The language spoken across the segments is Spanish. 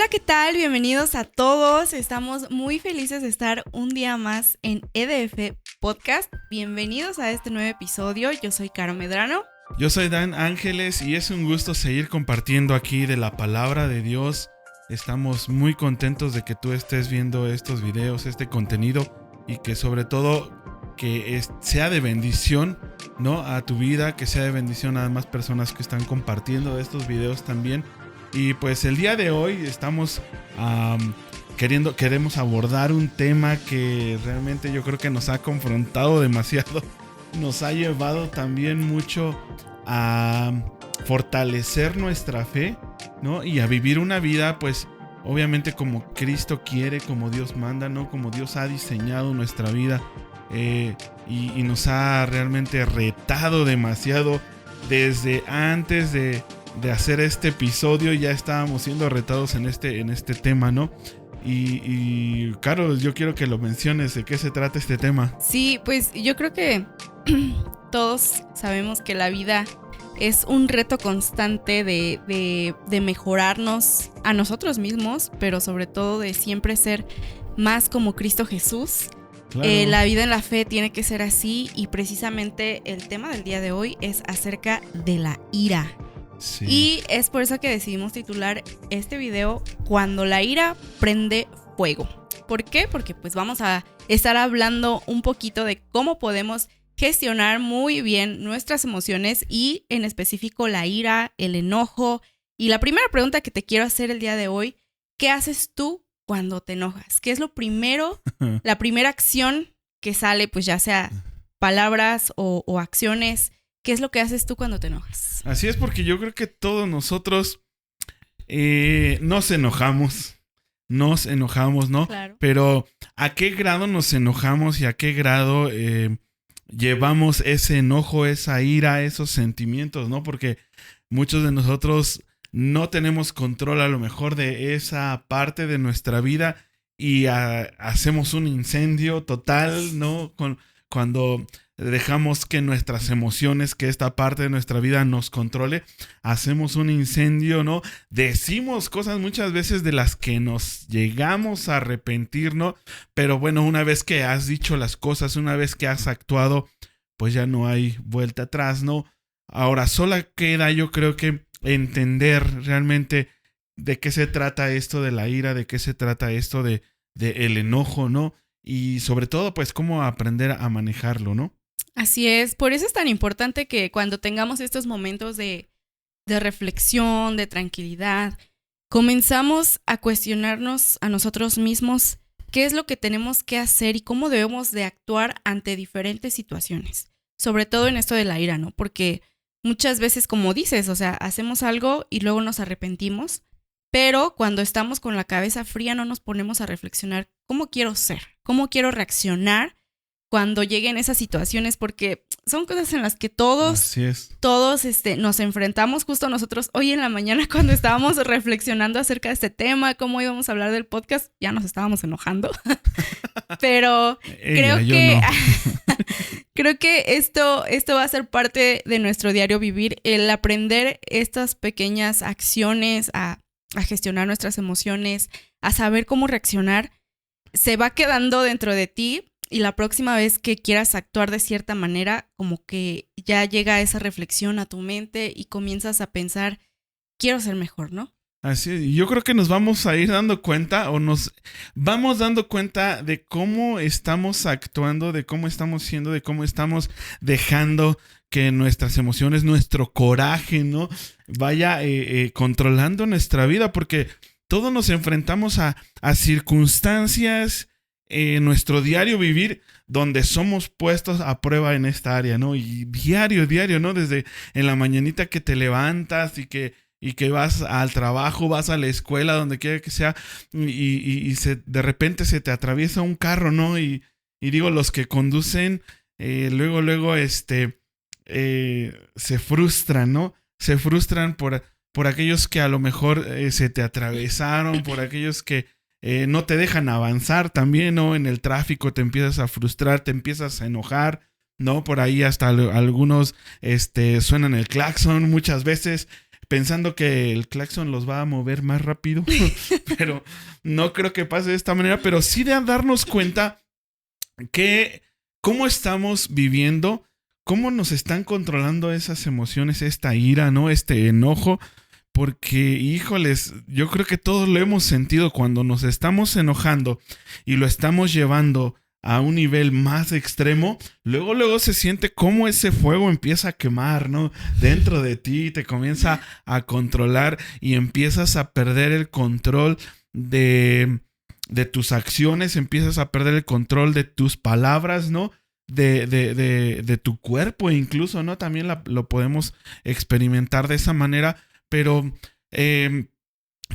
¿qué tal? Bienvenidos a todos. Estamos muy felices de estar un día más en EDF Podcast. Bienvenidos a este nuevo episodio. Yo soy Caro Medrano. Yo soy Dan Ángeles y es un gusto seguir compartiendo aquí de la palabra de Dios. Estamos muy contentos de que tú estés viendo estos videos, este contenido, y que sobre todo que sea de bendición, ¿no?, a tu vida, que sea de bendición a demás personas que están compartiendo estos videos también. Y pues el día de hoy estamos queremos abordar un tema que realmente yo creo que nos ha confrontado demasiado. Nos ha llevado también mucho a fortalecer nuestra fe, ¿no? Y a vivir una vida, pues, obviamente como Cristo quiere, como Dios manda, ¿no? Como Dios ha diseñado nuestra vida. Y nos ha realmente retado demasiado. Desde antes de hacer este episodio ya estábamos siendo retados en este tema, ¿no? Y Carol, yo quiero que lo menciones, ¿de qué se trata este tema? Sí, pues yo creo que todos sabemos que la vida es un reto constante de mejorarnos a nosotros mismos, pero sobre todo de siempre ser más como Cristo Jesús. Claro. La vida en la fe tiene que ser así, y precisamente el tema del día de hoy es acerca de la ira. Sí. Y es por eso que decidimos titular este video Cuando la ira prende fuego. ¿Por qué? Porque pues vamos a estar hablando un poquito de cómo podemos gestionar muy bien nuestras emociones, y en específico la ira, el enojo. Y la primera pregunta que te quiero hacer el día de hoy: ¿qué haces tú cuando te enojas? ¿Qué es lo primero, la primera acción que sale, pues ya sea palabras o acciones? ¿Qué es lo que haces tú cuando te enojas? Así es, porque yo creo que todos nosotros nos enojamos, ¿no? Claro. Pero ¿a qué grado nos enojamos y a qué grado llevamos ese enojo, esa ira, esos sentimientos, ¿no? Porque muchos de nosotros no tenemos control a lo mejor de esa parte de nuestra vida y hacemos un incendio total, ¿no? Cuando dejamos que nuestras emociones, que esta parte de nuestra vida nos controle, hacemos un incendio, ¿no? Decimos cosas muchas veces de las que nos llegamos a arrepentir, ¿no? Pero bueno, una vez que has dicho las cosas, una vez que has actuado, pues ya no hay vuelta atrás, ¿no? Ahora, solo queda, yo creo que, entender realmente de qué se trata esto de la ira, de qué se trata esto de el enojo, ¿no? Y sobre todo, pues, cómo aprender a manejarlo, ¿no? Así es, por eso es tan importante que cuando tengamos estos momentos de reflexión, de tranquilidad, comenzamos a cuestionarnos a nosotros mismos qué es lo que tenemos que hacer y cómo debemos de actuar ante diferentes situaciones. Sobre todo en esto de la ira, ¿no? Porque muchas veces, como dices, o sea, hacemos algo y luego nos arrepentimos, pero cuando estamos con la cabeza fría no nos ponemos a reflexionar cómo quiero ser, cómo quiero reaccionar cuando lleguen esas situaciones, porque son cosas en las que todos nos enfrentamos. Justo nosotros hoy en la mañana, cuando estábamos reflexionando acerca de este tema, cómo íbamos a hablar del podcast, ya nos estábamos enojando. Pero creo que esto va a ser parte de nuestro diario vivir, el aprender estas pequeñas acciones, a gestionar nuestras emociones, a saber cómo reaccionar. Se va quedando dentro de ti. Y la próxima vez que quieras actuar de cierta manera, como que ya llega esa reflexión a tu mente y comienzas a pensar, quiero ser mejor, ¿no? Así es. Yo creo que nos vamos a ir dando cuenta, o nos vamos dando cuenta de cómo estamos actuando, de cómo estamos siendo, de cómo estamos dejando que nuestras emociones, nuestro coraje, ¿no?, vaya controlando nuestra vida, porque todos nos enfrentamos a circunstancias en nuestro diario vivir donde somos puestos a prueba en esta área, ¿no? Y diario, ¿no? Desde en la mañanita que te levantas y que vas al trabajo, vas a la escuela, donde quiera que sea, y de repente se te atraviesa un carro, ¿no? Y digo, los que conducen, luego se frustran, ¿no? Se frustran por aquellos que a lo mejor se te atravesaron, por aquellos que no te dejan avanzar también, ¿no? En el tráfico te empiezas a frustrar, te empiezas a enojar, ¿no? Por ahí hasta algunos suenan el claxon muchas veces, pensando que el claxon los va a mover más rápido, pero no creo que pase de esta manera, pero sí de darnos cuenta que cómo estamos viviendo, cómo nos están controlando esas emociones, esta ira, ¿no? Este enojo, porque, híjoles, yo creo que todos lo hemos sentido cuando nos estamos enojando y lo estamos llevando a un nivel más extremo, luego se siente cómo ese fuego empieza a quemar, ¿no? Dentro de ti, te comienza a controlar y empiezas a perder el control de tus acciones, empiezas a perder el control de tus palabras, ¿no? De tu cuerpo incluso, ¿no? También lo podemos experimentar de esa manera, pero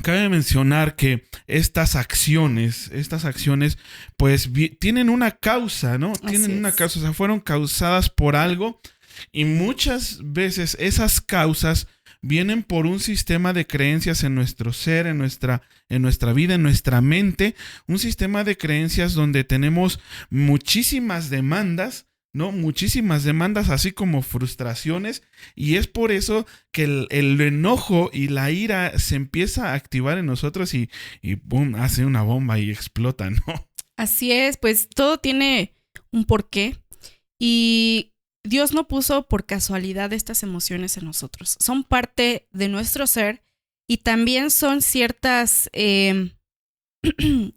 cabe mencionar que estas acciones, pues tienen una causa, ¿no? Tienen una causa, o sea, fueron causadas por algo y muchas veces esas causas vienen por un sistema de creencias en nuestro ser, en nuestra vida, en nuestra mente, un sistema de creencias donde tenemos muchísimas demandas, ¿no? Muchísimas demandas, así como frustraciones, y es por eso que el enojo y la ira se empieza a activar en nosotros y ¡pum! Hace una bomba y explota, ¿no? Así es, pues todo tiene un porqué y Dios no puso por casualidad estas emociones en nosotros. Son parte de nuestro ser y también son ciertas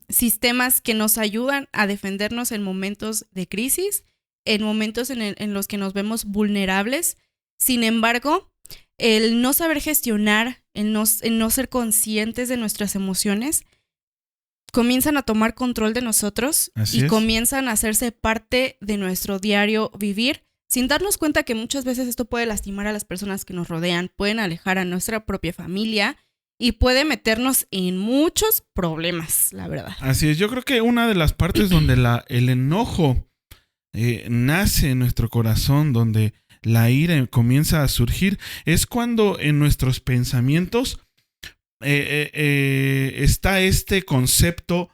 sistemas que nos ayudan a defendernos en momentos de crisis, en momentos en los que nos vemos vulnerables. Sin embargo, el no saber gestionar, el no ser conscientes de nuestras emociones, comienzan a tomar control de nosotros y comienzan a hacerse parte de nuestro diario vivir, sin darnos cuenta que muchas veces esto puede lastimar a las personas que nos rodean, pueden alejar a nuestra propia familia y puede meternos en muchos problemas, la verdad. Así es, yo creo que una de las partes donde el enojo nace en nuestro corazón, donde la ira comienza a surgir, es cuando en nuestros pensamientos está este concepto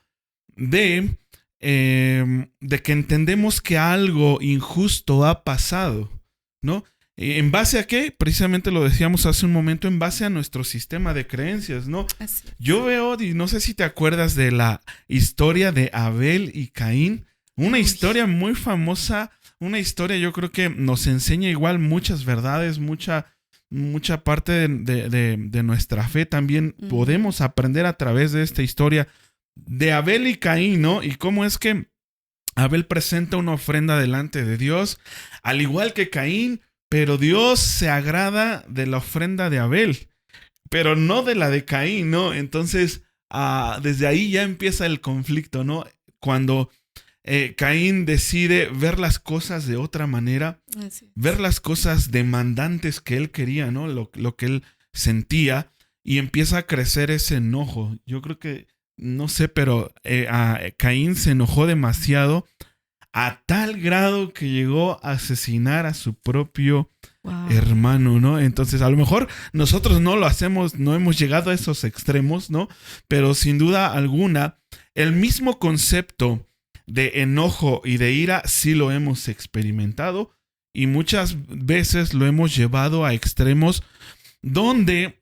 de que entendemos que algo injusto ha pasado, ¿no? ¿En base a qué? Precisamente lo decíamos hace un momento, en base a nuestro sistema de creencias, ¿no? Yo veo, y no sé si te acuerdas de la historia de Abel y Caín, una historia muy famosa, una historia yo creo que nos enseña igual muchas verdades, mucha parte de nuestra fe también podemos aprender a través de esta historia de Abel y Caín, ¿no? Y cómo es que Abel presenta una ofrenda delante de Dios, al igual que Caín, pero Dios se agrada de la ofrenda de Abel, pero no de la de Caín, ¿no? Entonces, desde ahí ya empieza el conflicto, ¿no? Cuando Caín decide ver las cosas de otra manera, ver las cosas demandantes que él quería, ¿no? Lo que él sentía, y empieza a crecer ese enojo. Yo creo que, no sé, pero Caín se enojó demasiado a tal grado que llegó a asesinar a su propio hermano, ¿no? Entonces, a lo mejor nosotros no lo hacemos, no hemos llegado a esos extremos, ¿no? Pero sin duda alguna, el mismo concepto de enojo y de ira sí lo hemos experimentado y muchas veces lo hemos llevado a extremos donde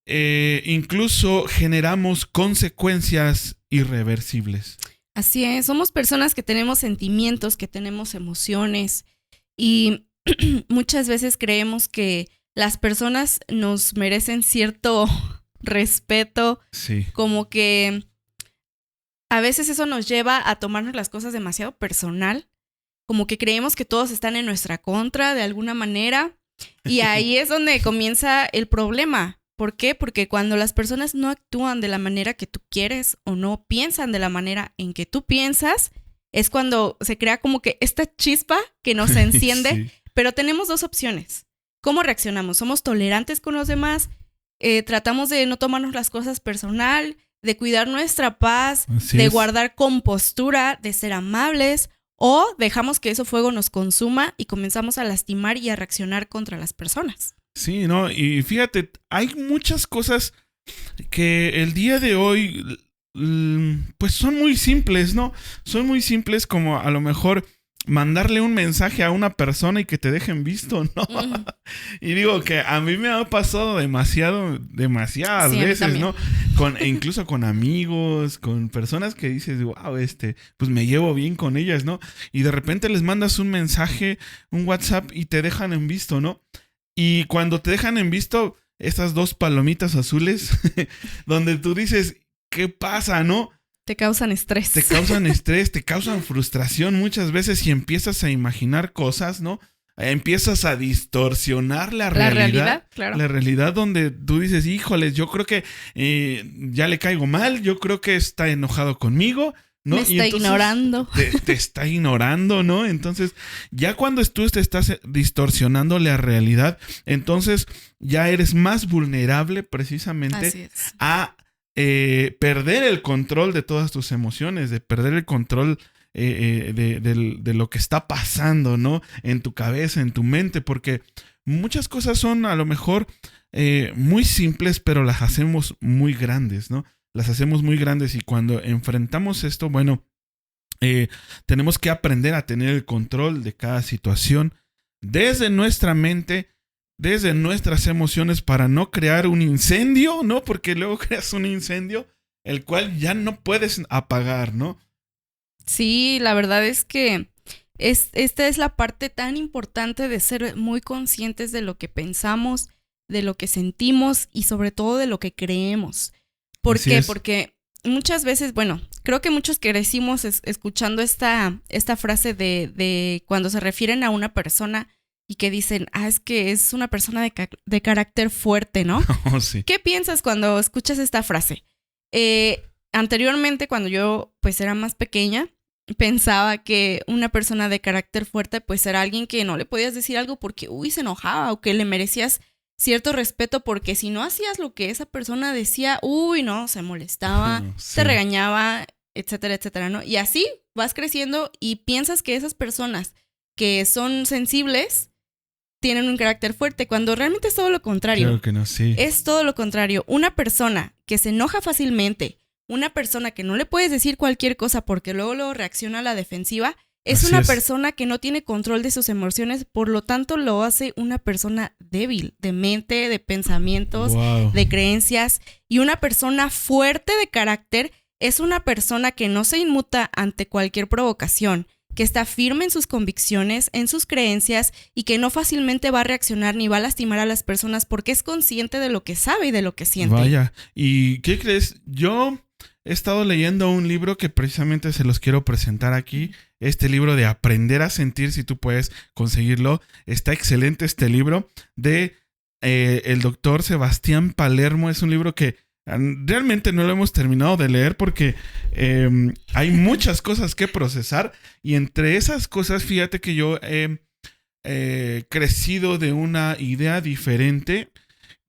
incluso generamos consecuencias irreversibles. Así es, somos personas que tenemos sentimientos, que tenemos emociones y muchas veces creemos que las personas nos merecen cierto respeto, como que a veces eso nos lleva a tomarnos las cosas demasiado personal, como que creemos que todos están en nuestra contra de alguna manera y ahí es donde comienza el problema. ¿Por qué? Porque cuando las personas no actúan de la manera que tú quieres o no piensan de la manera en que tú piensas, es cuando se crea como que esta chispa que nos enciende, pero tenemos dos opciones. ¿Cómo reaccionamos? ¿Somos tolerantes con los demás? ¿Tratamos de no tomarnos las cosas personal? ¿De cuidar nuestra paz? ¿De guardar compostura? ¿De ser amables? ¿O dejamos que ese fuego nos consuma y comenzamos a lastimar y a reaccionar contra las personas? Sí, ¿no? Y fíjate, hay muchas cosas que el día de hoy, pues son muy simples, ¿no? Son muy simples como a lo mejor mandarle un mensaje a una persona y que te dejen visto, ¿no? Y digo que a mí me ha pasado demasiadas Sí, veces, ¿no? Incluso con amigos, con personas que dices, wow, pues me llevo bien con ellas, ¿no? Y de repente les mandas un mensaje, un WhatsApp y te dejan en visto, ¿no? Y cuando te dejan en visto, estas 2 palomitas azules, donde tú dices, ¿qué pasa, no? Te causan estrés. Te causan estrés, te causan frustración muchas veces y empiezas a imaginar cosas, ¿no? Empiezas a distorsionar la realidad. Claro. La realidad donde tú dices, híjoles, yo creo que ya le caigo mal, yo creo que está enojado conmigo, ¿no? Me está ignorando. Te está ignorando, ¿no? Entonces, ya cuando tú te estás distorsionando la realidad, entonces ya eres más vulnerable precisamente a perder el control de todas tus emociones, de perder el control de lo que está pasando, ¿no? En tu cabeza, en tu mente, porque muchas cosas son a lo mejor muy simples, pero las hacemos muy grandes, ¿no? Las hacemos muy grandes y cuando enfrentamos esto, bueno, tenemos que aprender a tener el control de cada situación desde nuestra mente, desde nuestras emociones para no crear un incendio, ¿no? Porque luego creas un incendio el cual ya no puedes apagar, ¿no? Sí, la verdad es que esta es la parte tan importante de ser muy conscientes de lo que pensamos, de lo que sentimos y sobre todo de lo que creemos. ¿Por qué? Porque muchas veces, bueno, creo que muchos crecimos escuchando esta frase de cuando se refieren a una persona y que dicen, es que es una persona de carácter fuerte, ¿no? Oh, sí. ¿Qué piensas cuando escuchas esta frase? Anteriormente, cuando yo pues era más pequeña, pensaba que una persona de carácter fuerte pues era alguien que no le podías decir algo porque, se enojaba o que le merecías cierto respeto porque si no hacías lo que esa persona decía, no, se molestaba, sí. te regañaba, etcétera, etcétera, ¿no? Y así vas creciendo y piensas que esas personas que son sensibles tienen un carácter fuerte, cuando realmente es todo lo contrario. Claro que no, sí. Es todo lo contrario. Una persona que se enoja fácilmente, una persona que no le puedes decir cualquier cosa porque luego reacciona a la defensiva, es una persona que no tiene control de sus emociones, por lo tanto lo hace una persona débil de mente, de pensamientos, de creencias. Y una persona fuerte de carácter es una persona que no se inmuta ante cualquier provocación, que está firme en sus convicciones, en sus creencias y que no fácilmente va a reaccionar ni va a lastimar a las personas porque es consciente de lo que sabe y de lo que siente. Vaya, ¿y qué crees? Yo he estado leyendo un libro que precisamente se los quiero presentar aquí. Este libro de Aprender a Sentir, si tú puedes conseguirlo. Está excelente este libro de el doctor Sebastián Palermo. Es un libro que realmente no lo hemos terminado de leer porque hay muchas cosas que procesar. Y entre esas cosas, fíjate que yo he crecido de una idea diferente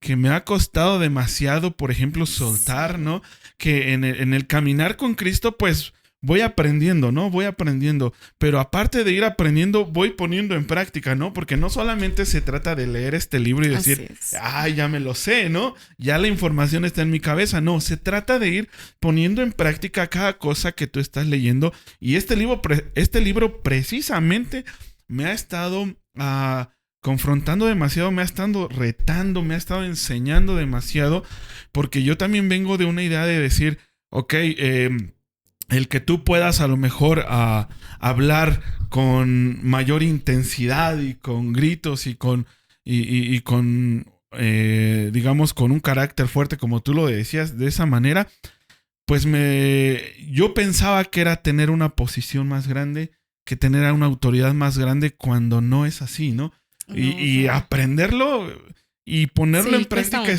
que me ha costado demasiado, por ejemplo, soltar, ¿no? Que en el caminar con Cristo, pues voy aprendiendo, ¿no? Voy aprendiendo. Pero aparte de ir aprendiendo, voy poniendo en práctica, ¿no? Porque no solamente se trata de leer este libro y decir, ya me lo sé, ¿no? Ya la información está en mi cabeza. No, se trata de ir poniendo en práctica cada cosa que tú estás leyendo. Y este libro precisamente me ha estado confrontando demasiado, me ha estado retando, me ha estado enseñando demasiado, porque yo también vengo de una idea de decir, el que tú puedas a lo mejor hablar con mayor intensidad y con gritos y con digamos con un carácter fuerte como tú lo decías de esa manera, pues yo pensaba que era tener una posición más grande, que tener una autoridad más grande cuando no es así, ¿no? Y aprenderlo y ponerlo en práctica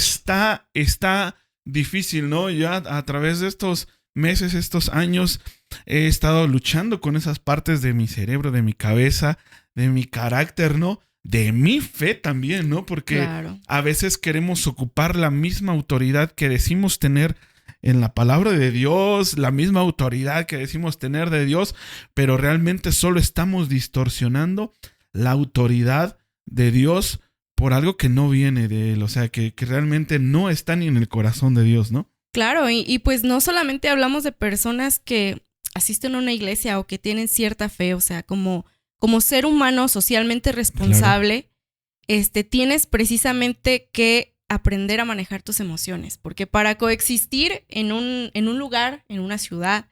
está difícil, ¿no? Ya a través de estos meses, estos años, he estado luchando con esas partes de mi cerebro, de mi cabeza, de mi carácter, ¿no? De mi fe también, ¿no? Porque a veces queremos ocupar la misma autoridad que decimos tener en la palabra de Dios, la misma autoridad que decimos tener de Dios, pero realmente solo estamos distorsionando la autoridad de Dios por algo que no viene de Él, o sea, que realmente no está ni en el corazón de Dios, ¿no? Claro, y pues no solamente hablamos de personas que asisten a una iglesia o que tienen cierta fe, o sea, como como ser humano socialmente responsable, tienes precisamente que aprender a manejar tus emociones, porque para coexistir en un lugar, en una ciudad,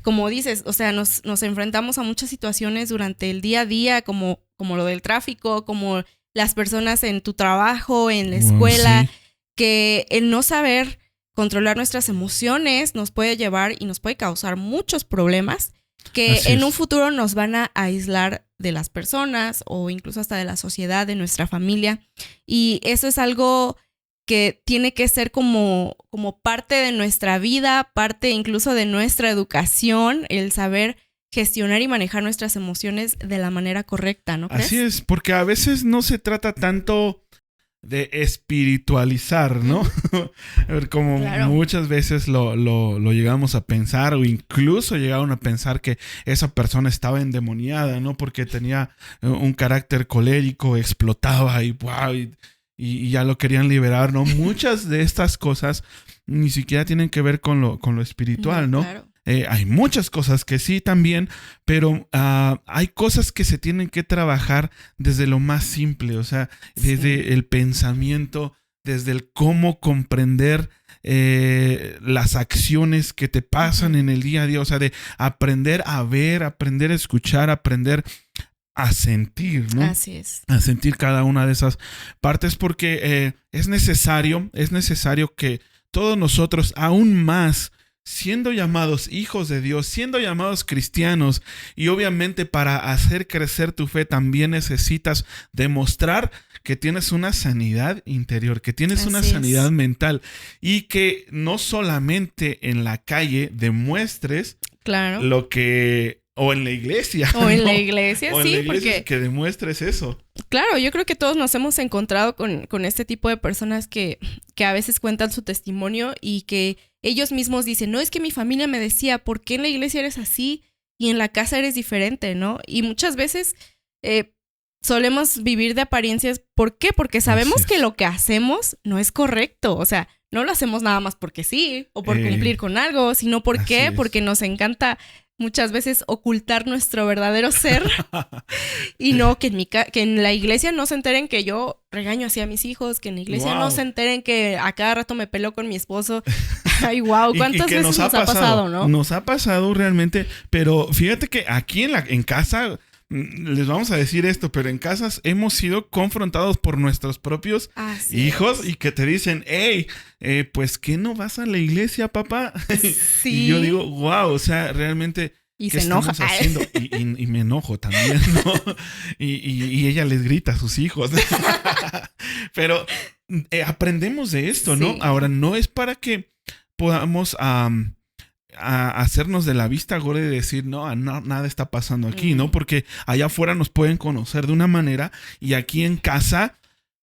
como dices, o sea, nos enfrentamos a muchas situaciones durante el día a día, como lo del tráfico, como las personas en tu trabajo, en la escuela, sí, que el no saber controlar nuestras emociones nos puede llevar y nos puede causar muchos problemas que en un futuro nos van a aislar de las personas o incluso hasta de la sociedad, de nuestra familia. Y eso es algo que tiene que ser como parte de nuestra vida, parte incluso de nuestra educación, el saber gestionar y manejar nuestras emociones de la manera correcta, ¿no crees? Así es, porque a veces no se trata tanto de espiritualizar, ¿no? Como claro, muchas veces lo llegamos a pensar, o incluso llegaron a pensar que esa persona estaba endemoniada, ¿no? Porque tenía un carácter colérico, explotaba y wow, y ya lo querían liberar, ¿no? Muchas de estas cosas ni siquiera tienen que ver con lo espiritual, ¿no? Claro. Hay muchas cosas que sí también, pero hay cosas que se tienen que trabajar desde lo más simple, o sea, desde el pensamiento, desde el cómo comprender las acciones que te pasan en el día a día, o sea, de aprender a ver, aprender a escuchar, aprender a sentir, ¿no? Así es. A sentir cada una de esas partes, porque es necesario que todos nosotros, aún más, siendo llamados hijos de Dios, siendo llamados cristianos, y obviamente para hacer crecer tu fe también necesitas demostrar que tienes una sanidad interior, que tienes una sanidad mental, y que no solamente en la calle demuestres claro, lo que... O en la iglesia. O en la iglesia, o sí, en la iglesia, porque... que demuestres eso. Claro, yo creo que todos nos hemos encontrado con este tipo de personas que a veces cuentan su testimonio y que ellos mismos dicen, no, es que mi familia me decía, ¿por qué en la iglesia eres así y en la casa eres diferente, no? Y muchas veces solemos vivir de apariencias. ¿Por qué? Porque sabemos que lo que hacemos no es correcto, o sea, no lo hacemos nada más porque sí o por cumplir con algo, sino porque nos encanta muchas veces ocultar nuestro verdadero ser y no que en la iglesia no se enteren que yo regaño así a mis hijos, que en la iglesia no se enteren que a cada rato me peleo con mi esposo. Ay, wow, ¿cuántas veces nos ha pasado, no? Nos ha pasado realmente, pero fíjate que aquí en casa, les vamos a decir esto, pero en casas hemos sido confrontados por nuestros propios hijos y que te dicen, hey, pues ¿qué no vas a la iglesia, papá? Sí. Y yo digo, wow, o sea, realmente... Y ¿qué se enoja. estamos haciendo? Y me enojo también, ¿no? Y ella les grita a sus hijos. Pero aprendemos de esto, ¿no? Sí. Ahora, no es para que podamos... a hacernos de la vista gorda y decir, no, nada está pasando aquí, ¿no? Porque allá afuera nos pueden conocer de una manera y aquí en casa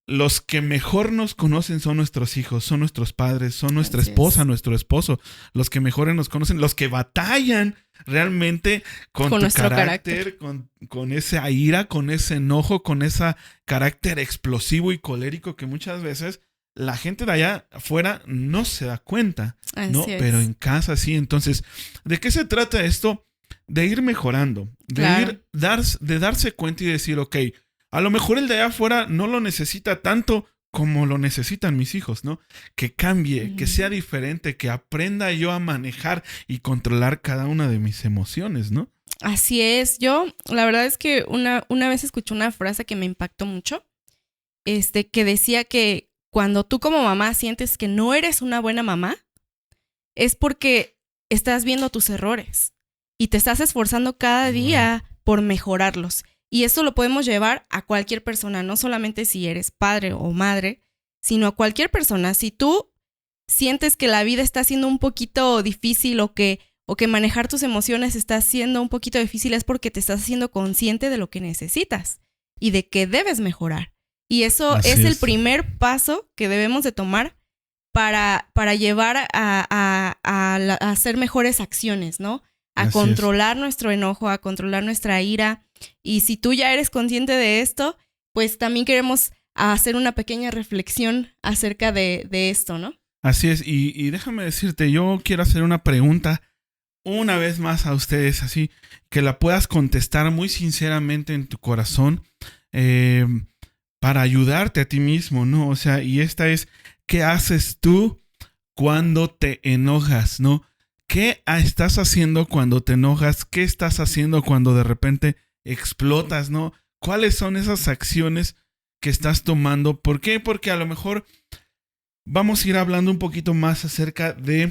los que mejor nos conocen son nuestros hijos, son nuestros padres, son nuestra esposa, nuestro esposo. Los que mejor nos conocen, los que batallan realmente con tu carácter. Con esa ira, con ese enojo, con ese carácter explosivo y colérico que muchas veces la gente de allá afuera no se da cuenta, ¿no? Pero en casa sí. Entonces, ¿de qué se trata esto? De ir mejorando, de darse cuenta y decir, ok, a lo mejor el de allá afuera no lo necesita tanto como lo necesitan mis hijos, ¿no? Que cambie, que sea diferente, que aprenda yo a manejar y controlar cada una de mis emociones, ¿no? Así es. Yo, la verdad es que una vez escuché una frase que me impactó mucho, que decía que cuando tú como mamá sientes que no eres una buena mamá, es porque estás viendo tus errores y te estás esforzando cada día por mejorarlos. Y esto lo podemos llevar a cualquier persona, no solamente si eres padre o madre, sino a cualquier persona. Si tú sientes que la vida está siendo un poquito difícil o que manejar tus emociones está siendo un poquito difícil, es porque te estás haciendo consciente de lo que necesitas y de que debes mejorar. Y eso es el primer paso que debemos de tomar para llevar a hacer mejores acciones, ¿no? A controlar nuestro enojo, a controlar nuestra ira. Y si tú ya eres consciente de esto, pues también queremos hacer una pequeña reflexión acerca de esto, ¿no? Así es. Y déjame decirte, yo quiero hacer una pregunta una vez más a ustedes, así que la puedas contestar muy sinceramente en tu corazón, para ayudarte a ti mismo, ¿no? O sea, y esta es, ¿qué haces tú cuando te enojas, ¿no? ¿Qué estás haciendo cuando te enojas? ¿Qué estás haciendo cuando de repente explotas, ¿no? ¿Cuáles son esas acciones que estás tomando? ¿Por qué? Porque a lo mejor vamos a ir hablando un poquito más acerca de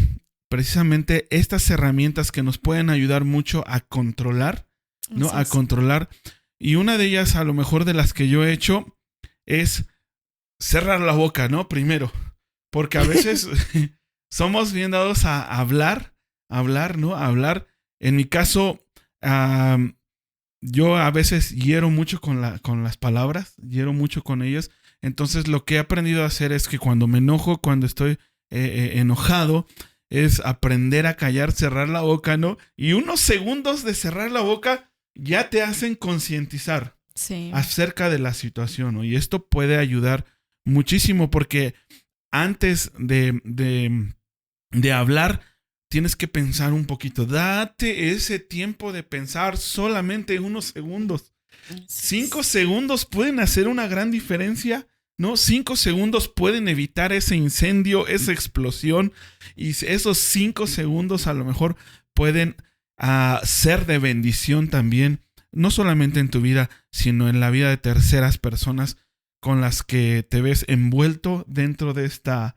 precisamente estas herramientas que nos pueden ayudar mucho a controlar, ¿no? A controlar. Y una de ellas, a lo mejor de las que yo he hecho, es cerrar la boca, ¿no? Primero. Porque a veces somos bien dados a hablar, ¿no? A hablar. En mi caso, yo a veces hiero mucho con las palabras, hiero mucho con ellas. Entonces lo que he aprendido a hacer es que cuando me enojo, cuando estoy enojado, es aprender a callar, cerrar la boca, ¿no? Y unos segundos de cerrar la boca ya te hacen concientizar acerca de la situación, ¿no? Y esto puede ayudar muchísimo porque antes de hablar, tienes que pensar un poquito. Date ese tiempo de pensar solamente unos segundos. 5 segundos pueden hacer una gran diferencia, ¿no? 5 segundos pueden evitar ese incendio, esa explosión. Y esos 5 segundos a lo mejor pueden ser de bendición también. No solamente en tu vida, sino en la vida de terceras personas con las que te ves envuelto dentro de esta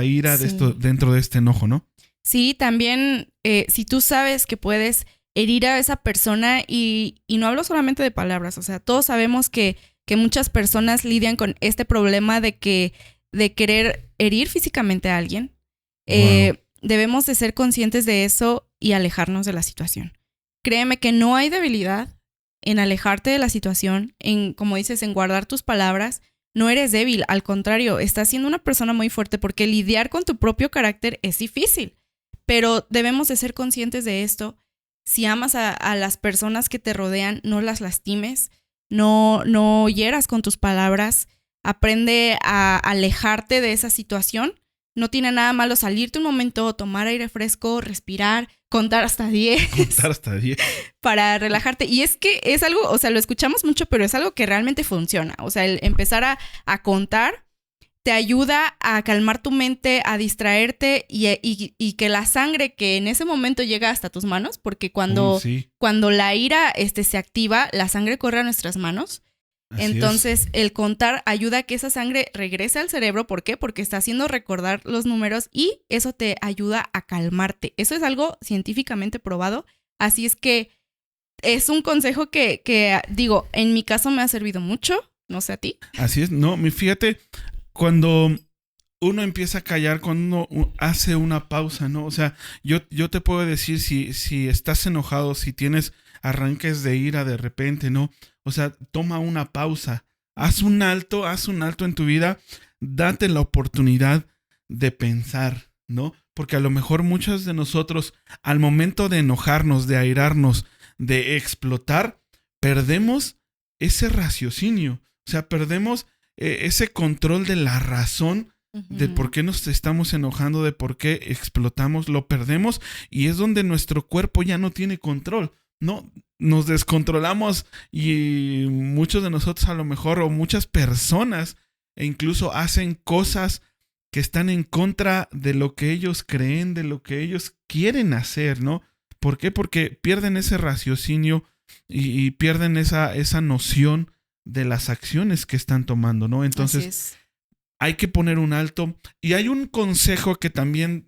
ira, dentro de este enojo, ¿no? Sí, también si tú sabes que puedes herir a esa persona y no hablo solamente de palabras, o sea, todos sabemos que muchas personas lidian con este problema de querer herir físicamente a alguien. Wow. Debemos de ser conscientes de eso y alejarnos de la situación. Créeme que no hay debilidad en alejarte de la situación, en, como dices, en guardar tus palabras. No eres débil, al contrario, estás siendo una persona muy fuerte porque lidiar con tu propio carácter es difícil. Pero debemos de ser conscientes de esto. Si amas a las personas que te rodean, no las lastimes, no hieras con tus palabras, aprende a alejarte de esa situación. No tiene nada malo salirte un momento, tomar aire fresco, respirar, contar hasta 10. Contar hasta 10. Para relajarte. Y es que es algo, o sea, lo escuchamos mucho, pero es algo que realmente funciona. O sea, el empezar a contar te ayuda a calmar tu mente, a distraerte y que la sangre que en ese momento llega hasta tus manos, porque cuando la ira se activa, la sangre corre a nuestras manos. Así entonces, el contar ayuda a que esa sangre regrese al cerebro. ¿Por qué? Porque está haciendo recordar los números y eso te ayuda a calmarte. Eso es algo científicamente probado. Así es que es un consejo que digo, en mi caso me ha servido mucho. No sé a ti. Así es. No, fíjate, cuando uno empieza a callar, cuando uno hace una pausa, ¿no? O sea, yo te puedo decir si estás enojado, si tienes arranques de ira de repente, ¿no? O sea, toma una pausa, haz un alto en tu vida, date la oportunidad de pensar, ¿no? Porque a lo mejor muchos de nosotros, al momento de enojarnos, de airarnos, de explotar, perdemos ese raciocinio, o sea, perdemos ese control de la razón, de por qué nos estamos enojando, de por qué explotamos, lo perdemos y es donde nuestro cuerpo ya no tiene control. No, nos descontrolamos y muchos de nosotros a lo mejor o muchas personas incluso hacen cosas que están en contra de lo que ellos creen, de lo que ellos quieren hacer, ¿no? ¿Por qué? Porque pierden ese raciocinio y pierden esa noción de las acciones que están tomando, ¿no? Entonces hay que poner un alto y hay un consejo que también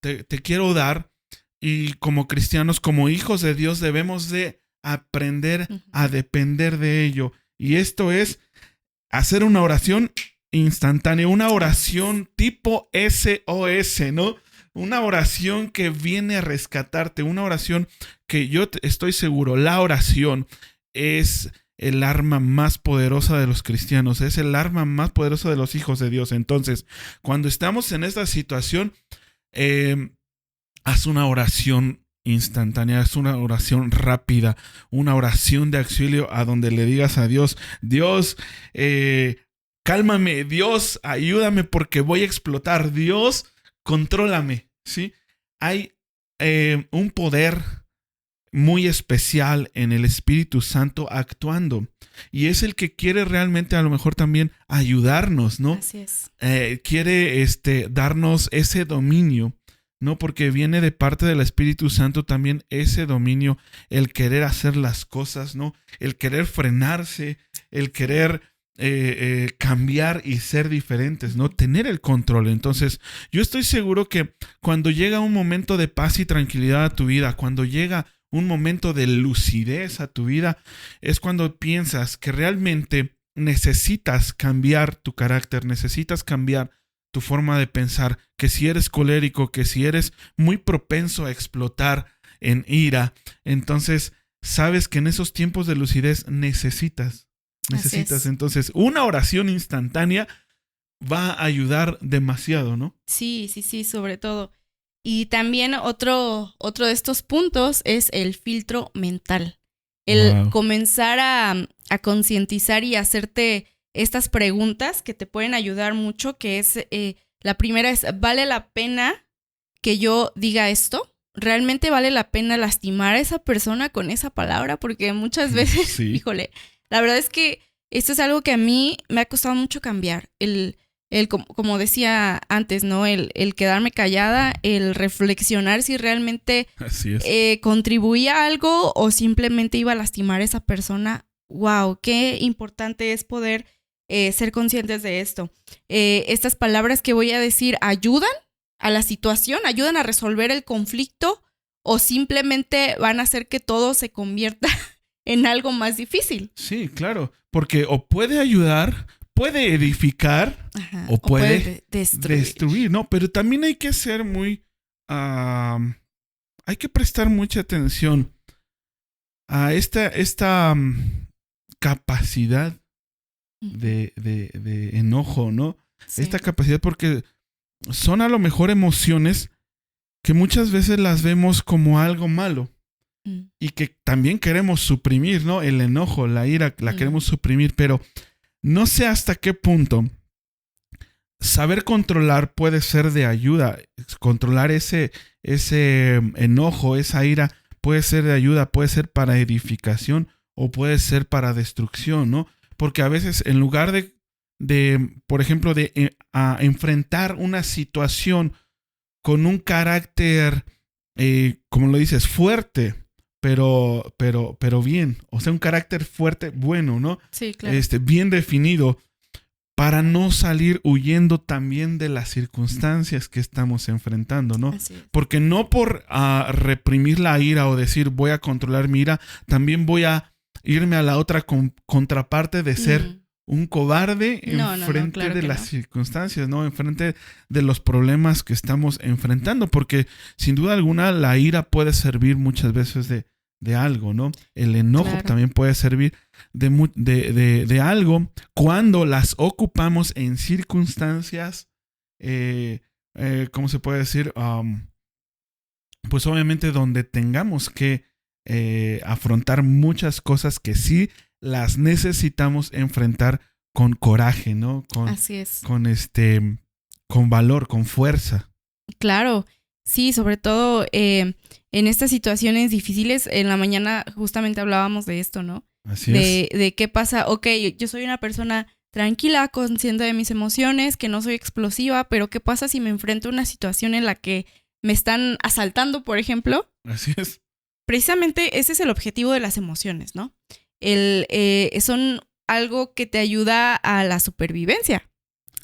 te quiero dar. Y como cristianos, como hijos de Dios, debemos de aprender a depender de ello. Y esto es hacer una oración instantánea, una oración tipo SOS, ¿no? Una oración que viene a rescatarte, una oración que yo estoy seguro, la oración es el arma más poderosa de los cristianos, es el arma más poderosa de los hijos de Dios. Entonces, cuando estamos en esta situación, haz una oración instantánea, haz una oración rápida, una oración de auxilio a donde le digas a Dios, Dios, cálmame, Dios, ayúdame porque voy a explotar, Dios, contrólame, ¿sí? Hay un poder muy especial en el Espíritu Santo actuando. Y es el que quiere realmente a lo mejor también ayudarnos, ¿no? Así es. Quiere darnos ese dominio, ¿no? Porque viene de parte del Espíritu Santo también ese dominio, el querer hacer las cosas, ¿no? El querer frenarse, el querer cambiar y ser diferentes, ¿no? Tener el control. Entonces, yo estoy seguro que cuando llega un momento de paz y tranquilidad a tu vida, cuando llega un momento de lucidez a tu vida, es cuando piensas que realmente necesitas cambiar tu carácter, necesitas cambiar tu forma de pensar, que si eres colérico, que si eres muy propenso a explotar en ira, entonces sabes que en esos tiempos de lucidez necesitas. Entonces, una oración instantánea va a ayudar demasiado, ¿no? Sí, sobre todo. Y también otro de estos puntos es el filtro mental. El comenzar a concientizar y hacerte estas preguntas que te pueden ayudar mucho, que es, la primera es, ¿vale la pena que yo diga esto? ¿Realmente vale la pena lastimar a esa persona con esa palabra? Porque muchas veces, Sí. híjole, la verdad es que esto es algo que a mí me ha costado mucho cambiar. Como decía antes, ¿no? El quedarme callada, el reflexionar si realmente contribuía a algo o simplemente iba a lastimar a esa persona. ¡Wow! Qué importante es poder ser conscientes de esto. Estas palabras que voy a decir ayudan a la situación, ayudan a resolver el conflicto o simplemente van a hacer que todo se convierta en algo más difícil. Sí, claro, porque o puede ayudar, puede edificar, o puede destruir, ¿no? Pero también hay que ser muy, hay que prestar mucha atención a esta capacidad de enojo, ¿no? Sí. Esta capacidad, porque son a lo mejor emociones que muchas veces las vemos como algo malo y que también queremos suprimir, ¿no? El enojo, la ira, la queremos suprimir, pero no sé hasta qué punto saber controlar puede ser de ayuda. Controlar ese enojo, esa ira, puede ser de ayuda, puede ser para edificación o puede ser para destrucción, ¿no? Porque a veces en lugar de por ejemplo, de enfrentar una situación con un carácter, como lo dices, fuerte, pero bien, o sea, un carácter fuerte, bueno, ¿no? Sí, claro. Bien definido, para no salir huyendo también de las circunstancias que estamos enfrentando, ¿no? Así es. Porque no por reprimir la ira o decir voy a controlar mi ira, también voy a irme a la otra contraparte de ser un cobarde enfrente de las circunstancias, ¿no? Enfrente de los problemas que estamos enfrentando, porque sin duda alguna la ira puede servir muchas veces de algo, ¿no? El enojo también puede servir de algo cuando las ocupamos en circunstancias, ¿cómo se puede decir? Pues obviamente donde tengamos que afrontar muchas cosas que sí las necesitamos enfrentar con coraje, ¿no? Así es. Con valor, con fuerza. Claro, sí, sobre todo en estas situaciones difíciles. En la mañana justamente hablábamos de esto, ¿no? Así es. De qué pasa. Ok, yo soy una persona tranquila, consciente de mis emociones, que no soy explosiva, pero ¿qué pasa si me enfrento a una situación en la que me están asaltando, por ejemplo? Así es. Precisamente ese es el objetivo de las emociones, ¿no? Son algo que te ayuda a la supervivencia.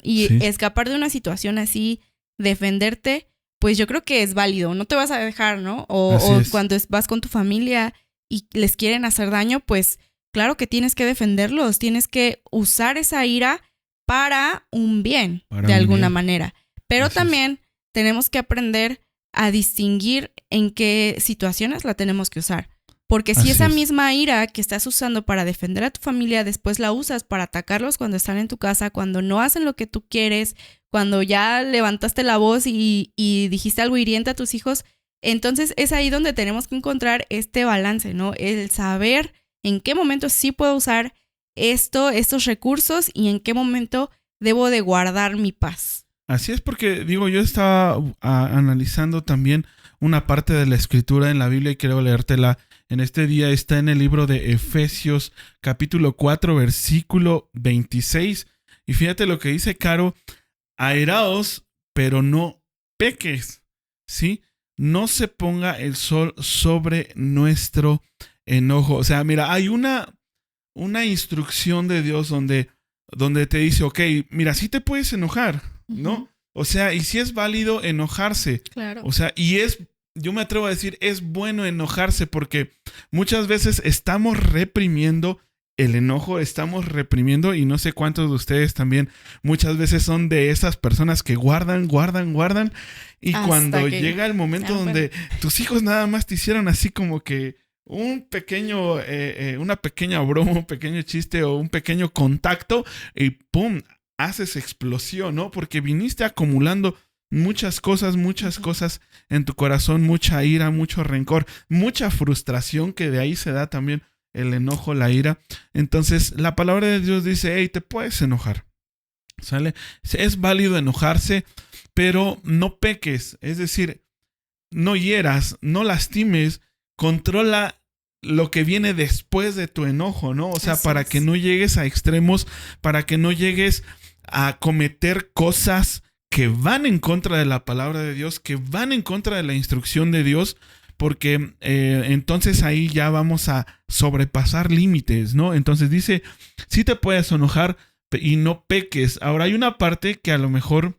Y escapar de una situación así, defenderte, pues yo creo que es válido. No te vas a dejar, ¿no? O cuando vas con tu familia y les quieren hacer daño, pues claro que tienes que defenderlos. Tienes que usar esa ira para un bien, de alguna manera. Pero también tenemos que aprender a distinguir en qué situaciones la tenemos que usar. Porque si esa misma ira que estás usando para defender a tu familia, después la usas para atacarlos cuando están en tu casa, cuando no hacen lo que tú quieres, cuando ya levantaste la voz y dijiste algo hiriente a tus hijos, entonces es ahí donde tenemos que encontrar este balance, ¿no? El saber en qué momento sí puedo usar estos recursos y en qué momento debo de guardar mi paz. Así es, porque digo, yo estaba analizando también una parte de la escritura en la Biblia y quiero leértela en este día. Está en el libro de Efesios, capítulo 4, versículo 26. Y fíjate lo que dice, Caro: airaos, pero no peques, ¿sí? No se ponga el sol sobre nuestro enojo. O sea, mira, hay una instrucción de Dios donde te dice, ok, mira, sí te puedes enojar, ¿no? O sea, y sí es válido enojarse. Claro. O sea, yo me atrevo a decir, es bueno enojarse porque muchas veces estamos reprimiendo el enojo, estamos reprimiendo, y no sé cuántos de ustedes también muchas veces son de esas personas que guardan, y hasta cuando que llega el momento donde tus hijos nada más te hicieron así como que una pequeña broma, un pequeño chiste o un pequeño contacto, y ¡pum!, haces explosión, ¿no? Porque viniste acumulando muchas cosas en tu corazón, mucha ira, mucho rencor, mucha frustración, que de ahí se da también el enojo, la ira. Entonces la palabra de Dios dice, hey, te puedes enojar, ¿sale? Es válido enojarse, pero no peques, es decir, no hieras, no lastimes, controla lo que viene después de tu enojo, ¿no? O sea, para que no llegues a extremos, para que no llegues a cometer cosas que van en contra de la palabra de Dios, que van en contra de la instrucción de Dios, porque entonces ahí ya vamos a sobrepasar límites, ¿no? Entonces dice, sí te puedes enojar y no peques. Ahora hay una parte que a lo mejor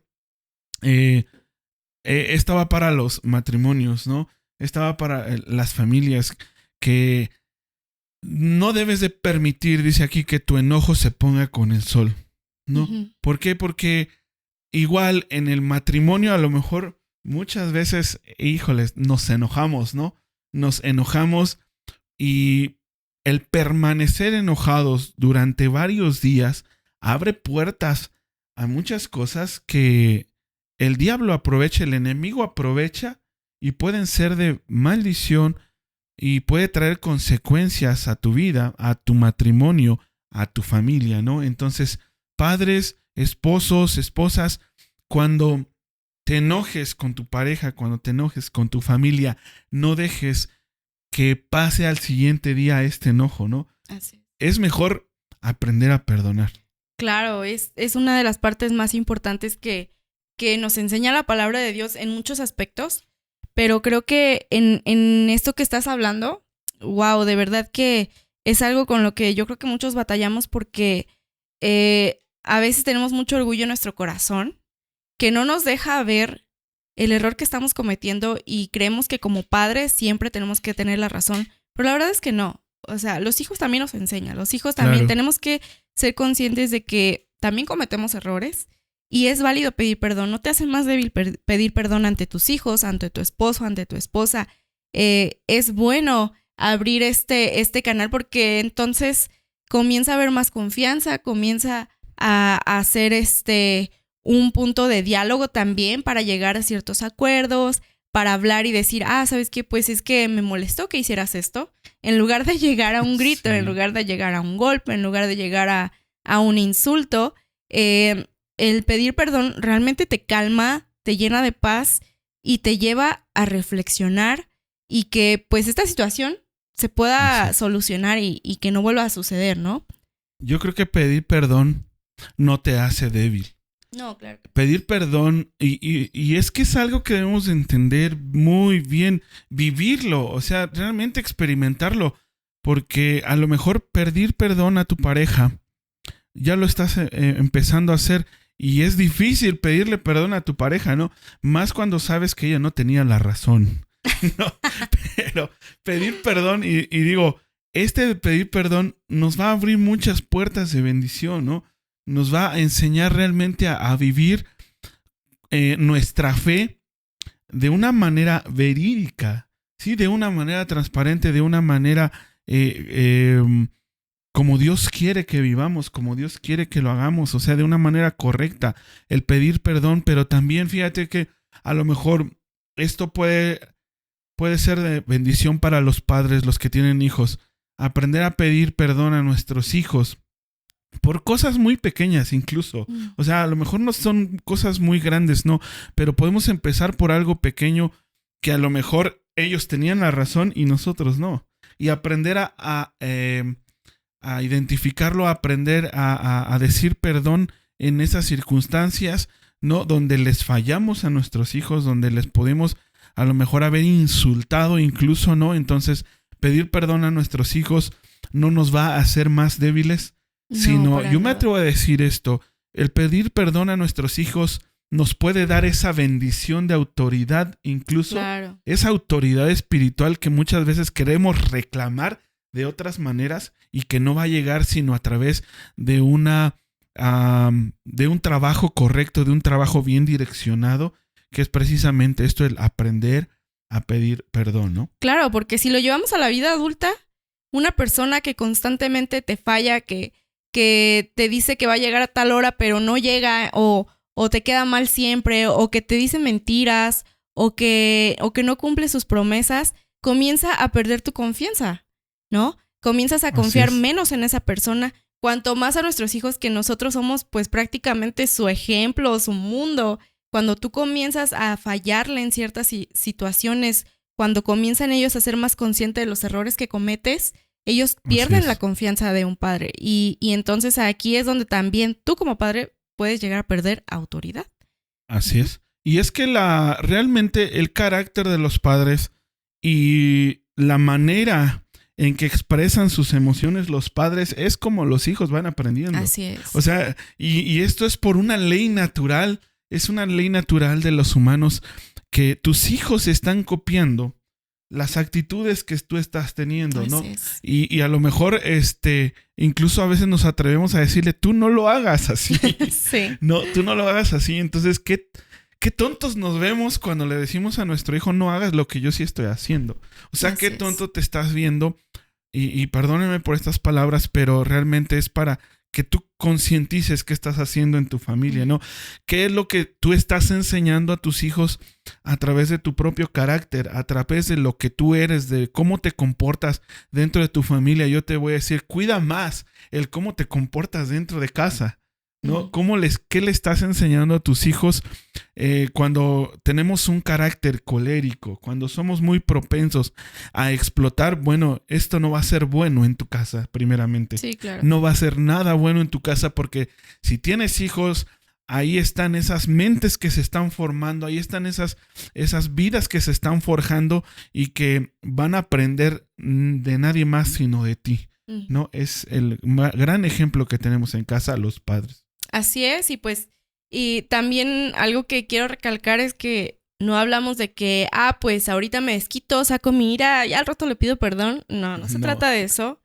estaba para los matrimonios, ¿no? Estaba para las familias, que no debes de permitir, dice aquí, que tu enojo se ponga con el sol, ¿no? ¿Por qué? Porque igual en el matrimonio a lo mejor muchas veces, híjoles, nos enojamos, ¿no? Nos enojamos, y el permanecer enojados durante varios días abre puertas a muchas cosas que el diablo aprovecha, el enemigo aprovecha, y pueden ser de maldición y puede traer consecuencias a tu vida, a tu matrimonio, a tu familia, ¿no? Entonces, padres, esposos, esposas, cuando te enojes con tu pareja, cuando te enojes con tu familia, no dejes que pase al siguiente día este enojo, ¿no? Así es mejor aprender a perdonar. Claro, es una de las partes más importantes que nos enseña la palabra de Dios en muchos aspectos, pero creo que en esto que estás hablando, wow, de verdad que es algo con lo que yo creo que muchos batallamos, porque a veces tenemos mucho orgullo en nuestro corazón que no nos deja ver el error que estamos cometiendo, y creemos que como padres siempre tenemos que tener la razón, pero la verdad es que no. O sea, los hijos también nos enseñan, los hijos también tenemos que ser conscientes de que también cometemos errores, y es válido pedir perdón. No te hace más débil pedir perdón ante tus hijos, ante tu esposo, ante tu esposa. Es bueno abrir este canal, porque entonces comienza a haber más confianza, comienza a hacer un punto de diálogo también para llegar a ciertos acuerdos, para hablar y decir, ¿sabes qué? Pues es que me molestó que hicieras esto. En lugar de llegar a un grito, en lugar de llegar a un golpe, en lugar de llegar a un insulto, el pedir perdón realmente te calma, te llena de paz y te lleva a reflexionar, y que pues esta situación se pueda solucionar y que no vuelva a suceder, ¿no? Yo creo que pedir perdón no te hace débil. No, claro. Pedir perdón, y es que es algo que debemos de entender muy bien, vivirlo, o sea, realmente experimentarlo, porque a lo mejor pedir perdón a tu pareja ya lo estás empezando a hacer, y es difícil pedirle perdón a tu pareja, ¿no? Más cuando sabes que ella no tenía la razón, ¿no? Pero pedir perdón, y digo, pedir perdón nos va a abrir muchas puertas de bendición, ¿no? Nos va a enseñar realmente a vivir nuestra fe de una manera verídica, ¿sí? De una manera transparente, de una manera como Dios quiere que vivamos, como Dios quiere que lo hagamos, o sea, de una manera correcta, el pedir perdón. Pero también fíjate que a lo mejor esto puede ser de bendición para los padres, los que tienen hijos, aprender a pedir perdón a nuestros hijos por cosas muy pequeñas incluso. O sea, a lo mejor no son cosas muy grandes, no, pero podemos empezar por algo pequeño que a lo mejor ellos tenían la razón y nosotros no. Y aprender a identificarlo, aprender a decir perdón en esas circunstancias, ¿no? Donde les fallamos a nuestros hijos, donde les podemos a lo mejor haber insultado incluso, ¿no? Entonces, pedir perdón a nuestros hijos no nos va a hacer más débiles, sino, yo me atrevo a decir esto, el pedir perdón a nuestros hijos nos puede dar esa bendición de autoridad, incluso esa autoridad espiritual que muchas veces queremos reclamar de otras maneras y que no va a llegar sino a través de de un trabajo correcto, de un trabajo bien direccionado, que es precisamente esto, el aprender a pedir perdón, ¿no? Claro, porque si lo llevamos a la vida adulta, una persona que constantemente te falla, que te dice que va a llegar a tal hora pero no llega, o te queda mal siempre, o que te dice mentiras, o que no cumple sus promesas, comienza a perder tu confianza, ¿no? Comienzas a confiar menos en esa persona, cuanto más a nuestros hijos, que nosotros somos pues prácticamente su ejemplo, su mundo. Cuando tú comienzas a fallarle en ciertas situaciones, cuando comienzan ellos a ser más conscientes de los errores que cometes, ellos pierden la confianza de un padre. Y entonces aquí es donde también tú como padre puedes llegar a perder autoridad. Así es. Y es que realmente el carácter de los padres y la manera en que expresan sus emociones los padres es como los hijos van aprendiendo. Así es. O sea, y esto es por una ley natural. Es una ley natural de los humanos que tus hijos están copiando las actitudes que tú estás teniendo, ¿no? Y a lo mejor, incluso a veces nos atrevemos a decirle, tú no lo hagas así. Sí. No, tú no lo hagas así. Entonces, ¿qué tontos nos vemos cuando le decimos a nuestro hijo, no hagas lo que yo sí estoy haciendo? O sea, qué tonto te estás viendo. Y perdónenme por estas palabras, pero realmente es para que tú concientices qué estás haciendo en tu familia, ¿no? ¿Qué es lo que tú estás enseñando a tus hijos a través de tu propio carácter, a través de lo que tú eres, de cómo te comportas dentro de tu familia? Yo te voy a decir, cuida más el cómo te comportas dentro de casa, ¿no? ¿Qué le estás enseñando a tus hijos cuando tenemos un carácter colérico, cuando somos muy propensos a explotar? Bueno, esto no va a ser bueno en tu casa, primeramente. Sí, claro. No va a ser nada bueno en tu casa porque si tienes hijos, ahí están esas mentes que se están formando, ahí están esas vidas que se están forjando y que van a aprender de nadie más sino de ti, ¿no? Es el gran ejemplo que tenemos en casa, los padres. Así es, y también algo que quiero recalcar es que no hablamos de que, pues ahorita me desquito, saco mi ira, ya al rato le pido perdón. No se trata de eso.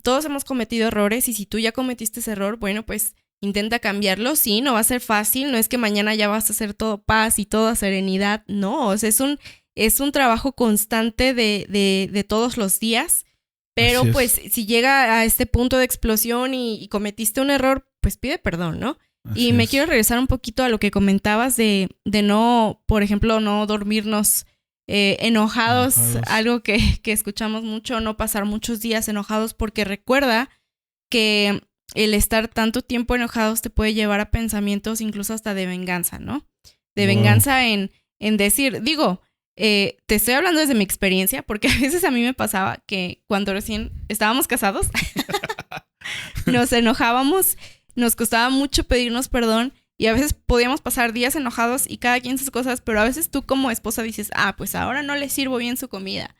Todos hemos cometido errores y si tú ya cometiste ese error, bueno, pues intenta cambiarlo. Sí, no va a ser fácil, no es que mañana ya vas a hacer todo paz y toda serenidad. No, o sea, es un trabajo constante de todos los días. Pero pues si llega a este punto de explosión y cometiste un error, pues pide perdón, ¿no? Y me quiero regresar un poquito a lo que comentabas de no, por ejemplo, no dormirnos enojados. Algo que escuchamos mucho, no pasar muchos días enojados, porque recuerda que el estar tanto tiempo enojados te puede llevar a pensamientos incluso hasta de venganza, ¿no? De venganza en decir, te estoy hablando desde mi experiencia, porque a veces a mí me pasaba que cuando recién estábamos casados, nos enojábamos, nos costaba mucho pedirnos perdón y a veces podíamos pasar días enojados y cada quien sus cosas, pero a veces tú como esposa dices, pues ahora no le sirvo bien su comida.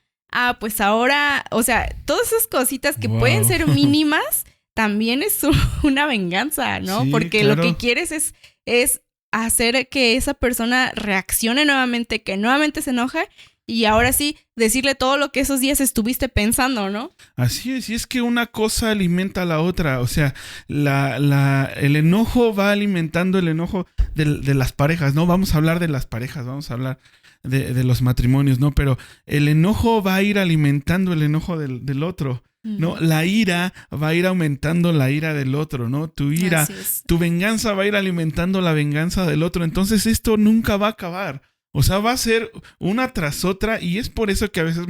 Pues ahora, o sea, todas esas cositas que pueden ser mínimas, también es una venganza, ¿no? Sí, porque claro, lo que quieres es hacer que esa persona reaccione nuevamente, que nuevamente se enoje y ahora sí decirle todo lo que esos días estuviste pensando, ¿no? Así es, y es que una cosa alimenta a la otra, o sea, el enojo va alimentando el enojo de las parejas, ¿no? Vamos a hablar de las parejas, vamos a hablar de los matrimonios, ¿no? Pero el enojo va a ir alimentando el enojo del otro, ¿no? La ira va a ir aumentando la ira del otro, ¿no? Tu ira, tu venganza va a ir alimentando la venganza del otro. Entonces esto nunca va a acabar. O sea, va a ser una tras otra y es por eso que a veces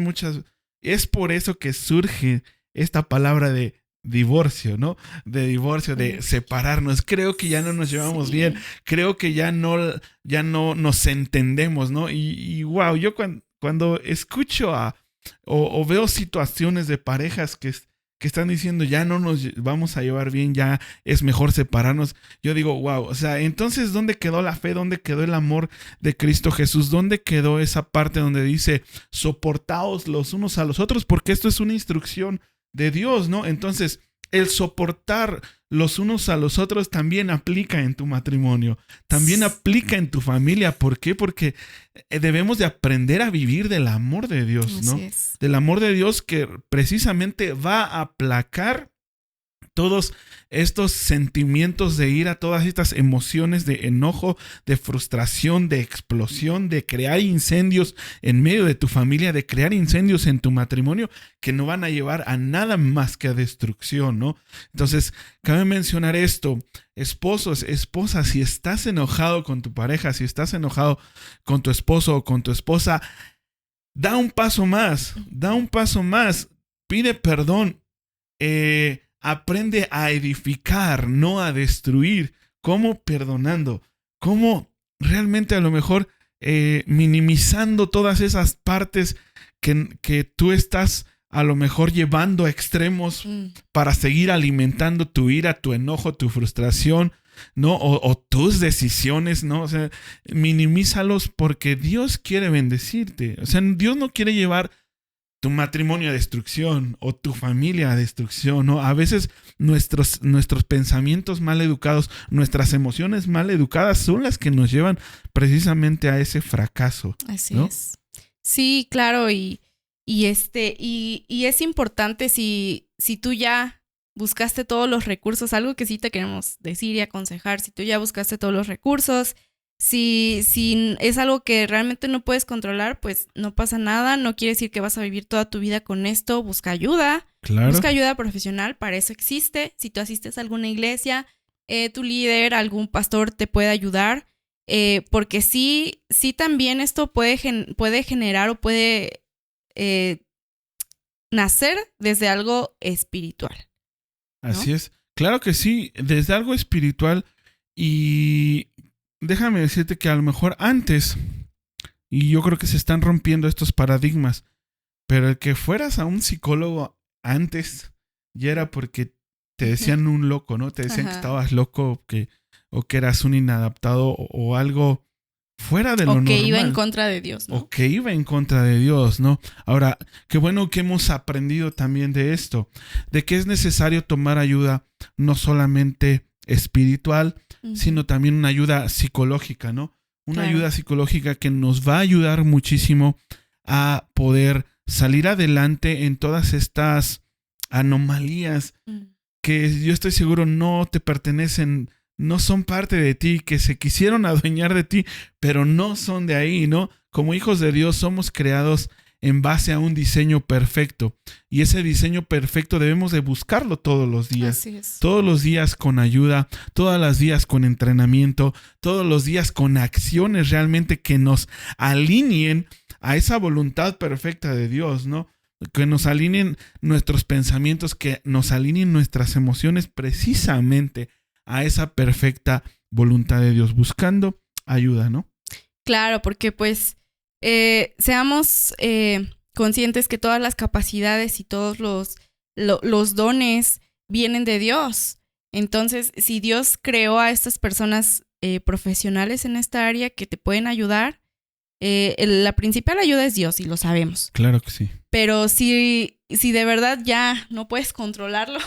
es por eso que surge esta palabra de divorcio, ¿no? De divorcio, de separarnos. Creo que ya no nos llevamos bien. Creo que ya no nos entendemos, ¿no? Y wow, yo cuando escucho o veo situaciones de parejas que están diciendo ya no nos vamos a llevar bien, ya es mejor separarnos. Yo digo, wow, o sea, entonces, ¿dónde quedó la fe? ¿Dónde quedó el amor de Cristo Jesús? ¿Dónde quedó esa parte donde dice, soportaos los unos a los otros? Porque esto es una instrucción de Dios, ¿no? Entonces, el soportar los unos a los otros también aplica en tu matrimonio, también aplica en tu familia. ¿Por qué? Porque debemos de aprender a vivir del amor de Dios, ¿no? Del amor de Dios que precisamente va a aplacar todos estos sentimientos de ira, todas estas emociones de enojo, de frustración, de explosión, de crear incendios en medio de tu familia, de crear incendios en tu matrimonio que no van a llevar a nada más que a destrucción, ¿no? Entonces, cabe mencionar esto, esposos, esposas, si estás enojado con tu pareja, si estás enojado con tu esposo o con tu esposa, da un paso más, pide perdón, aprende a edificar, no a destruir. ¿Cómo? Perdonando. ¿Cómo? Realmente a lo mejor minimizando todas esas partes que tú estás a lo mejor llevando a extremos para seguir alimentando tu ira, tu enojo, tu frustración, ¿no? O tus decisiones, ¿no? O sea, minimízalos porque Dios quiere bendecirte. O sea, Dios no quiere llevar tu matrimonio a destrucción o tu familia a destrucción, ¿no? A veces nuestros pensamientos mal educados, nuestras emociones mal educadas son las que nos llevan precisamente a ese fracaso. Así, ¿no? es. Sí, claro, y es importante si tú ya buscaste todos los recursos, algo que sí te queremos decir y aconsejar, si tú ya buscaste todos los recursos, si es algo que realmente no puedes controlar, pues no pasa nada, no quiere decir que vas a vivir toda tu vida con esto, busca ayuda, Claro. Busca ayuda profesional, para eso existe. Si tú asistes a alguna iglesia, tu líder, algún pastor te puede ayudar, porque sí también esto puede generar o puede nacer desde algo espiritual, ¿no? Así es. Claro que sí, desde algo espiritual. Y déjame decirte que a lo mejor antes, y yo creo que se están rompiendo estos paradigmas, pero el que fueras a un psicólogo antes ya era porque te decían un loco, ¿no? Te decían que estabas loco o que eras un inadaptado o algo fuera de lo normal. O que iba en contra de Dios, ¿no? O que iba en contra de Dios, ¿no? Ahora, qué bueno que hemos aprendido también de esto, de que es necesario tomar ayuda no solamente espiritual, sino también una ayuda psicológica, ¿no? Una ayuda psicológica que nos va a ayudar muchísimo a poder salir adelante en todas estas anomalías que yo estoy seguro no te pertenecen, no son parte de ti, que se quisieron adueñar de ti, pero no son de ahí, ¿no? Como hijos de Dios somos creados en base a un diseño perfecto, y ese diseño perfecto debemos de buscarlo todos los días. Así es. Todos los días con ayuda, todos los días con entrenamiento, todos los días con acciones realmente que nos alineen a esa voluntad perfecta de Dios, ¿no? Que nos alineen nuestros pensamientos, que nos alineen nuestras emociones precisamente a esa perfecta voluntad de Dios, buscando ayuda, ¿no? Claro, porque pues seamos conscientes que todas las capacidades y todos los dones vienen de Dios. Entonces, si Dios creó a estas personas profesionales en esta área que te pueden ayudar, la principal ayuda es Dios, y lo sabemos. Claro que sí. Pero si de verdad ya no puedes controlarlo,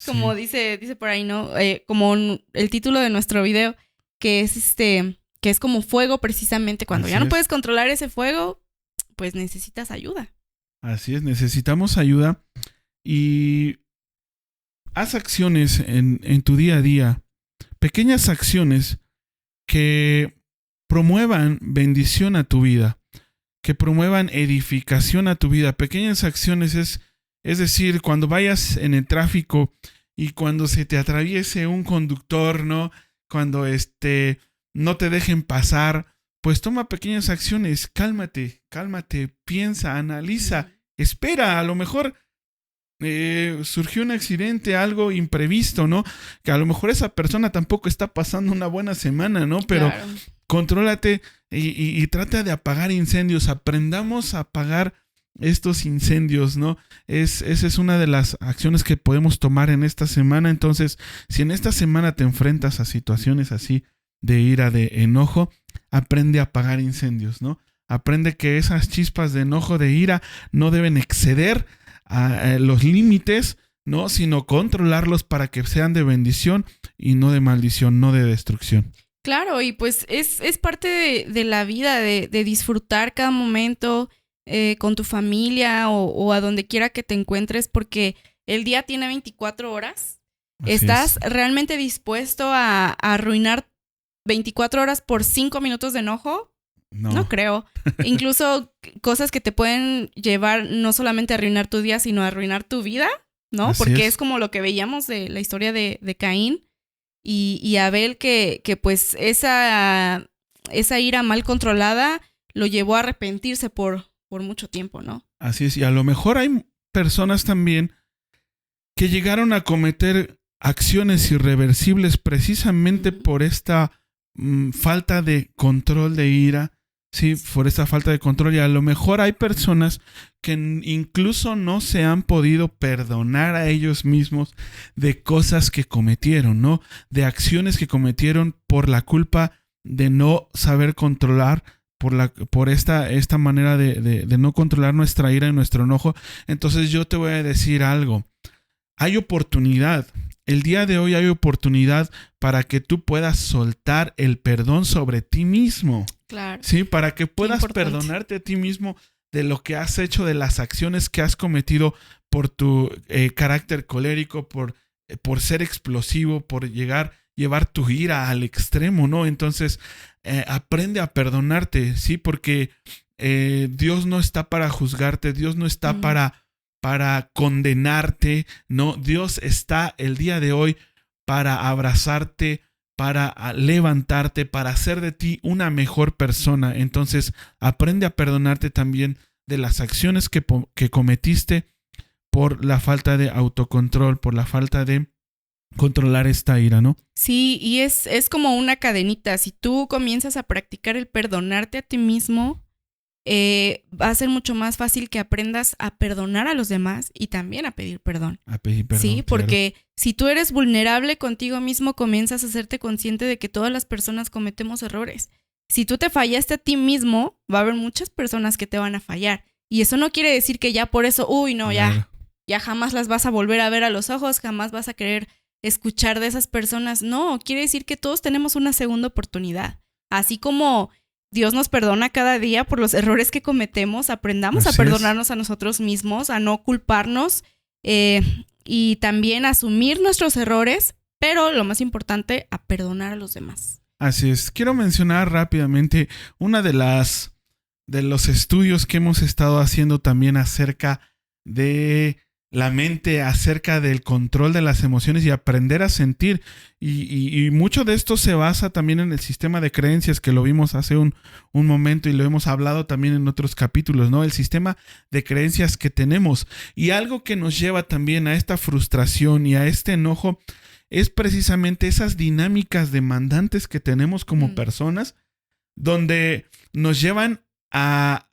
como dice por ahí, ¿no? Como el título de nuestro video, que es como fuego precisamente. Cuando Así ya no es. puedes controlar ese fuego, pues necesitas ayuda. Así es, necesitamos ayuda, y haz acciones en tu día a día, pequeñas acciones que promuevan bendición a tu vida, que promuevan edificación a tu vida. Pequeñas acciones es decir, cuando vayas en el tráfico y cuando se te atraviese un conductor, ¿no? Cuando no te dejen pasar, pues toma pequeñas acciones, cálmate, piensa, analiza, espera, a lo mejor surgió un accidente, algo imprevisto, ¿no? Que a lo mejor esa persona tampoco está pasando una buena semana, ¿no? Pero Claro. contrólate y trata de apagar incendios. Aprendamos a apagar estos incendios, ¿no? Esa es una de las acciones que podemos tomar en esta semana. Entonces, si en esta semana te enfrentas a situaciones así de ira, de enojo, aprende a apagar incendios, ¿no? Aprende que esas chispas de enojo, de ira, no deben exceder a los límites, ¿no? Sino controlarlos para que sean de bendición y no de maldición, no de destrucción. Claro, y pues es parte de la vida, de disfrutar cada momento con tu familia o a donde quiera que te encuentres, porque el día tiene 24 horas. Así ¿Estás es. realmente dispuesto a arruinar 24 horas por 5 minutos de enojo? No creo. Incluso cosas que te pueden llevar no solamente a arruinar tu día, sino a arruinar tu vida, ¿no? Así Porque es. es como lo que veíamos de la historia de Caín y Abel, que pues esa ira mal controlada lo llevó a arrepentirse por mucho tiempo, ¿no? Así es. Y a lo mejor hay personas también que llegaron a cometer acciones irreversibles precisamente por esta falta de control de ira, sí, por esta falta de control. Y a lo mejor hay personas que incluso no se han podido perdonar a ellos mismos de cosas que cometieron, ¿no? De acciones que cometieron por la culpa de no saber controlar, por esta manera de no controlar nuestra ira y nuestro enojo. Entonces yo te voy a decir algo. Hay oportunidad. El día de hoy hay oportunidad para que tú puedas soltar el perdón sobre ti mismo. Claro. Sí, para que puedas importante. perdonarte a ti mismo de lo que has hecho, de las acciones que has cometido por tu carácter colérico, por ser explosivo, por llevar tu ira al extremo, ¿no? Entonces, aprende a perdonarte, ¿sí? Porque Dios no está para juzgarte, Dios no está para condenarte, ¿no? Dios está el día de hoy para abrazarte, para levantarte, para hacer de ti una mejor persona. Entonces, aprende a perdonarte también de las acciones que cometiste por la falta de autocontrol, por la falta de controlar esta ira, ¿no? Sí, y es como una cadenita. Si tú comienzas a practicar el perdonarte a ti mismo, va a ser mucho más fácil que aprendas a perdonar a los demás y también a pedir perdón. A pedir perdón, Sí, claro. porque si tú eres vulnerable contigo mismo, comienzas a hacerte consciente de que todas las personas cometemos errores. Si tú te fallaste a ti mismo, va a haber muchas personas que te van a fallar. Y eso no quiere decir que ya por eso, Claro. ya jamás las vas a volver a ver a los ojos, jamás vas a querer escuchar de esas personas. No, quiere decir que todos tenemos una segunda oportunidad. Así como Dios nos perdona cada día por los errores que cometemos, aprendamos Así a perdonarnos a nosotros mismos, a no culparnos y también a asumir nuestros errores, pero lo más importante, a perdonar a los demás. Así es. Quiero mencionar rápidamente una de los estudios que hemos estado haciendo también acerca de la mente, acerca del control de las emociones y aprender a sentir. Y mucho de esto se basa también en el sistema de creencias que lo vimos hace un momento y lo hemos hablado también en otros capítulos, ¿no? El sistema de creencias que tenemos. Y algo que nos lleva también a esta frustración y a este enojo es precisamente esas dinámicas demandantes que tenemos como personas, donde nos llevan a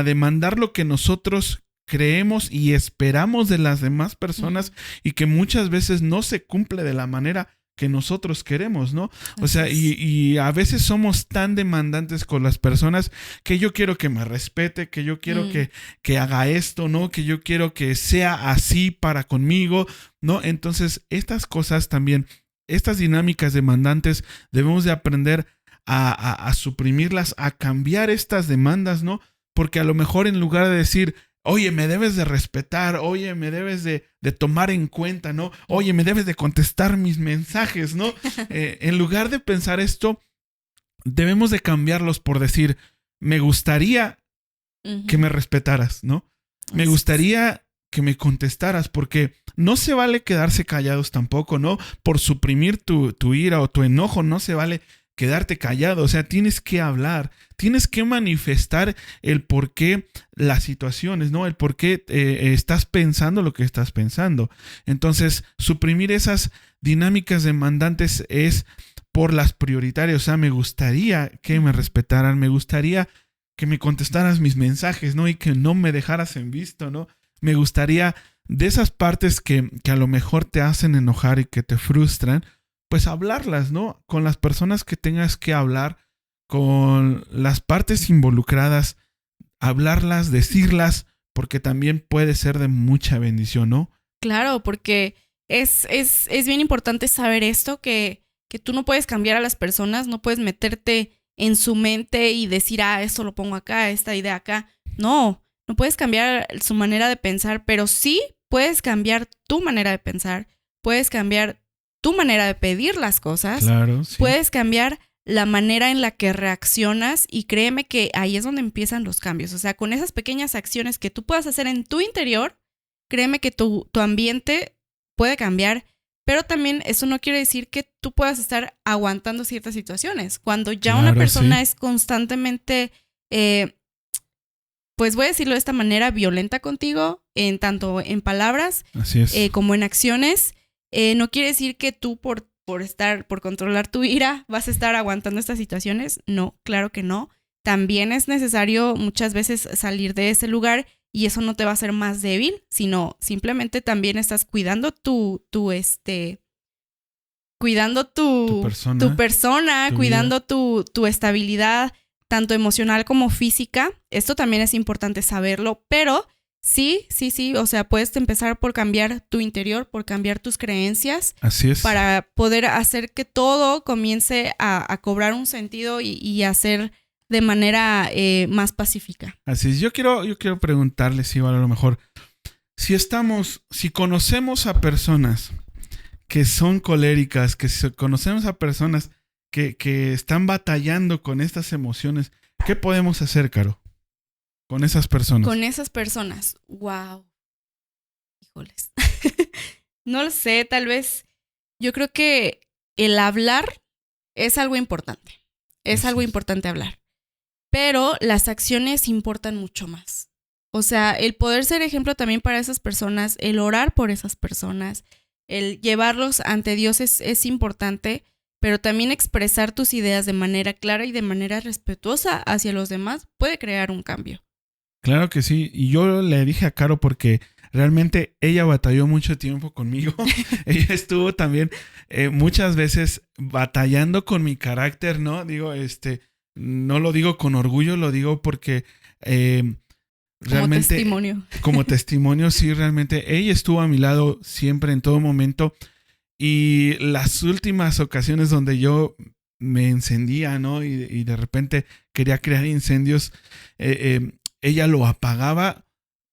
demandar lo que nosotros creemos y esperamos de las demás personas y que muchas veces no se cumple de la manera que nosotros queremos, ¿no? O sea, y a veces somos tan demandantes con las personas que yo quiero que me respete, que yo quiero que haga esto, ¿no? Que yo quiero que sea así para conmigo, ¿no? Entonces, estas cosas también, estas dinámicas demandantes, debemos de aprender a suprimirlas, a cambiar estas demandas, ¿no? Porque a lo mejor en lugar de decir, oye, me debes de respetar, oye, me debes de tomar en cuenta, ¿no? Oye, me debes de contestar mis mensajes, ¿no? En lugar de pensar esto, debemos de cambiarlos por decir, me gustaría que me respetaras, ¿no? Me gustaría que me contestaras, porque no se vale quedarse callados tampoco, ¿no? Por suprimir tu ira o tu enojo, no se vale quedarte callado, o sea, tienes que hablar, tienes que manifestar el por qué las situaciones, ¿no? El por qué estás pensando lo que estás pensando. Entonces, suprimir esas dinámicas demandantes es por las prioritarias. O sea, me gustaría que me respetaran, me gustaría que me contestaras mis mensajes, ¿no? Y que no me dejaras en visto, ¿no? Me gustaría de esas partes que a lo mejor te hacen enojar y que te frustran, pues hablarlas, ¿no? Con las personas que tengas que hablar, con las partes involucradas, hablarlas, decirlas, porque también puede ser de mucha bendición, ¿no? Claro, porque es bien importante saber esto, que tú no puedes cambiar a las personas, no puedes meterte en su mente y decir, esto lo pongo acá, esta idea acá. No puedes cambiar su manera de pensar, pero sí puedes cambiar tu manera de pensar, puedes cambiar tu manera de pedir las cosas, claro, sí. Puedes cambiar la manera en la que reaccionas y créeme que ahí es donde empiezan los cambios. O sea, con esas pequeñas acciones que tú puedas hacer en tu interior, créeme que tu ambiente puede cambiar, pero también eso no quiere decir que tú puedas estar aguantando ciertas situaciones. Cuando ya una persona es constantemente, pues voy a decirlo de esta manera, violenta contigo, tanto en palabras Así es. como en acciones, no quiere decir que tú por controlar tu ira vas a estar aguantando estas situaciones. No, claro que no. También es necesario muchas veces salir de ese lugar y eso no te va a hacer más débil, sino simplemente también estás cuidando tu persona, cuidando tu estabilidad, tanto emocional como física. Esto también es importante saberlo, pero sí, o sea, puedes empezar por cambiar tu interior, por cambiar tus creencias. Así es. Para poder hacer que todo comience a cobrar un sentido y a ser de manera más pacífica. Así es. Yo quiero preguntarles, igual a lo mejor, si conocemos a personas que son coléricas, conocemos a personas que están batallando con estas emociones, ¿qué podemos hacer, Caro? Con esas personas. Con esas personas. Wow. Híjoles. No lo sé, tal vez. Yo creo que el hablar es algo importante. Es algo importante hablar. Pero las acciones importan mucho más. O sea, el poder ser ejemplo también para esas personas, el orar por esas personas, el llevarlos ante Dios es importante, pero también expresar tus ideas de manera clara y de manera respetuosa hacia los demás puede crear un cambio. Claro que sí. Y yo le dije a Caro porque realmente ella batalló mucho tiempo conmigo. Ella estuvo también muchas veces batallando con mi carácter, ¿no? Digo, no lo digo con orgullo, lo digo porque realmente... Como testimonio, sí, realmente. Ella estuvo a mi lado siempre, en todo momento. Y las últimas ocasiones donde yo me encendía, ¿no? Y de repente quería crear incendios, ella lo apagaba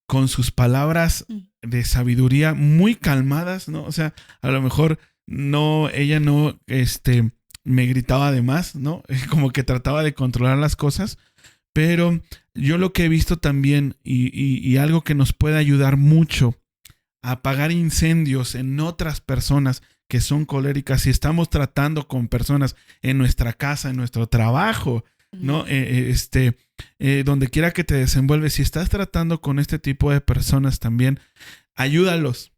con sus palabras de sabiduría muy calmadas, ¿no? O sea, a lo mejor ella no me gritaba de más, ¿no? Como que trataba de controlar las cosas, pero yo lo que he visto también y algo que nos puede ayudar mucho a apagar incendios en otras personas que son coléricas, si estamos tratando con personas en nuestra casa, en nuestro trabajo, ¿no? Donde quiera que te desenvuelves, si estás tratando con este tipo de personas también, ayúdalos.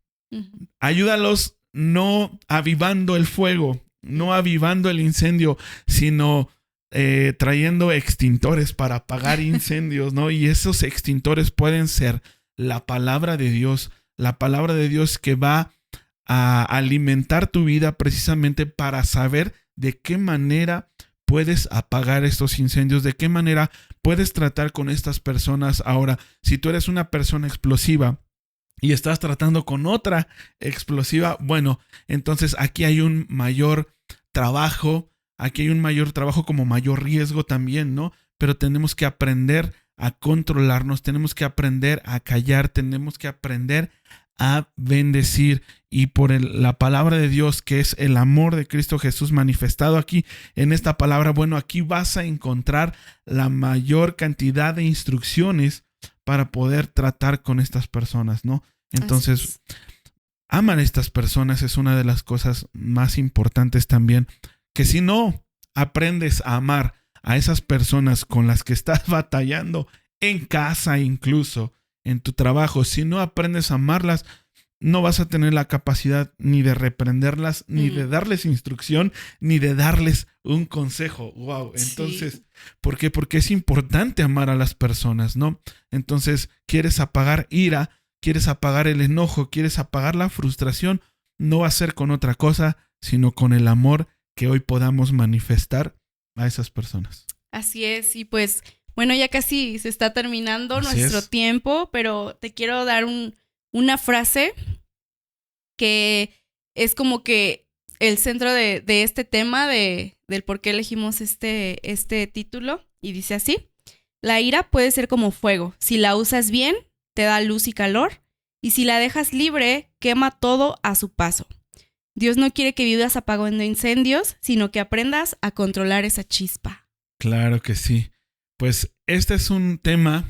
Ayúdalos no avivando el fuego, no avivando el incendio, sino trayendo extintores para apagar incendios, ¿no? Y esos extintores pueden ser la palabra de Dios que va a alimentar tu vida precisamente para saber de qué manera puedes apagar estos incendios, de qué manera puedes tratar con estas personas. Ahora, si tú eres una persona explosiva y estás tratando con otra explosiva, bueno, entonces aquí hay un mayor trabajo, como mayor riesgo también, ¿no? Pero tenemos que aprender a controlarnos, tenemos que aprender a callar, tenemos que aprender a bendecir, y por la palabra de Dios, que es el amor de Cristo Jesús manifestado aquí en esta palabra, bueno, aquí vas a encontrar la mayor cantidad de instrucciones para poder tratar con estas personas, ¿no? Entonces, amar a estas personas es una de las cosas más importantes también, que si no aprendes a amar a esas personas con las que estás batallando en casa, incluso en tu trabajo, si no aprendes a amarlas, no vas a tener la capacidad ni de reprenderlas, ni de darles instrucción, ni de darles un consejo. Wow. Entonces, sí. ¿Por qué? Porque es importante amar a las personas, ¿no? Entonces, quieres apagar ira, quieres apagar el enojo, quieres apagar la frustración, no va a ser con otra cosa, sino con el amor que hoy podamos manifestar a esas personas. Así es, y pues, bueno, ya casi se está terminando nuestro tiempo, pero te quiero dar una frase que es como que el centro de este tema, del por qué elegimos este título, y dice así: la ira puede ser como fuego, si la usas bien, te da luz y calor, y si la dejas libre, quema todo a su paso. Dios no quiere que vivas apagando incendios, sino que aprendas a controlar esa chispa. Claro que sí. Pues este es un tema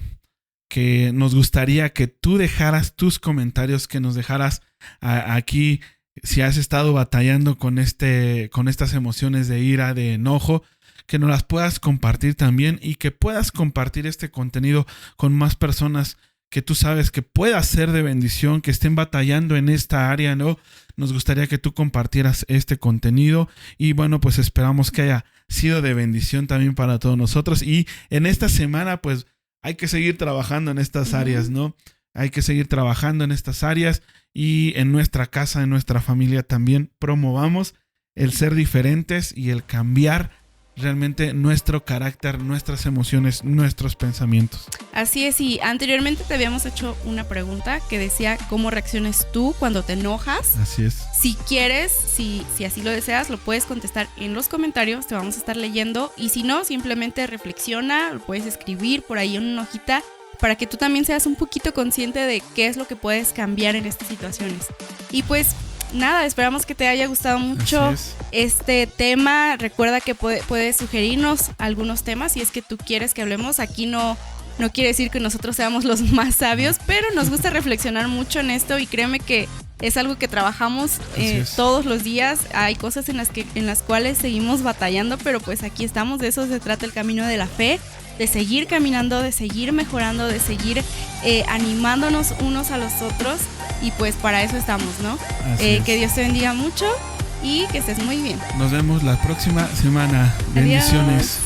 que nos gustaría que tú dejaras tus comentarios, que nos dejaras aquí si has estado batallando con estas emociones de ira, de enojo, que nos las puedas compartir también y que puedas compartir este contenido con más personas que tú sabes que pueda ser de bendición, que estén batallando en esta área, ¿no? Nos gustaría que tú compartieras este contenido y bueno, pues esperamos que haya sido de bendición también para todos nosotros. Y en esta semana, pues hay que seguir trabajando en estas áreas, ¿no? Hay que seguir trabajando en estas áreas y en nuestra casa, en nuestra familia también promovamos el ser diferentes y el cambiar realmente nuestro carácter, nuestras emociones, nuestros pensamientos. Así es, y anteriormente te habíamos hecho una pregunta que decía cómo reacciones tú cuando te enojas. Así es. Si quieres, si así lo deseas, lo puedes contestar en los comentarios, te vamos a estar leyendo, y si no, simplemente reflexiona, lo puedes escribir por ahí en una hojita para que tú también seas un poquito consciente de qué es lo que puedes cambiar en estas situaciones. Y pues nada, esperamos que te haya gustado mucho este tema. Recuerda que puedes sugerirnos algunos temas si es que tú quieres que hablemos. Aquí no quiere decir que nosotros seamos los más sabios, pero nos gusta reflexionar mucho en esto y créeme que es algo que trabajamos todos los días. Hay cosas en las cuales seguimos batallando, pero pues aquí estamos. De eso se trata el camino de la fe, de seguir caminando, de seguir mejorando, de seguir animándonos unos a los otros, y pues para eso estamos, ¿no? Que Dios te bendiga mucho y que estés muy bien. Nos vemos la próxima semana. Bendiciones. Adiós.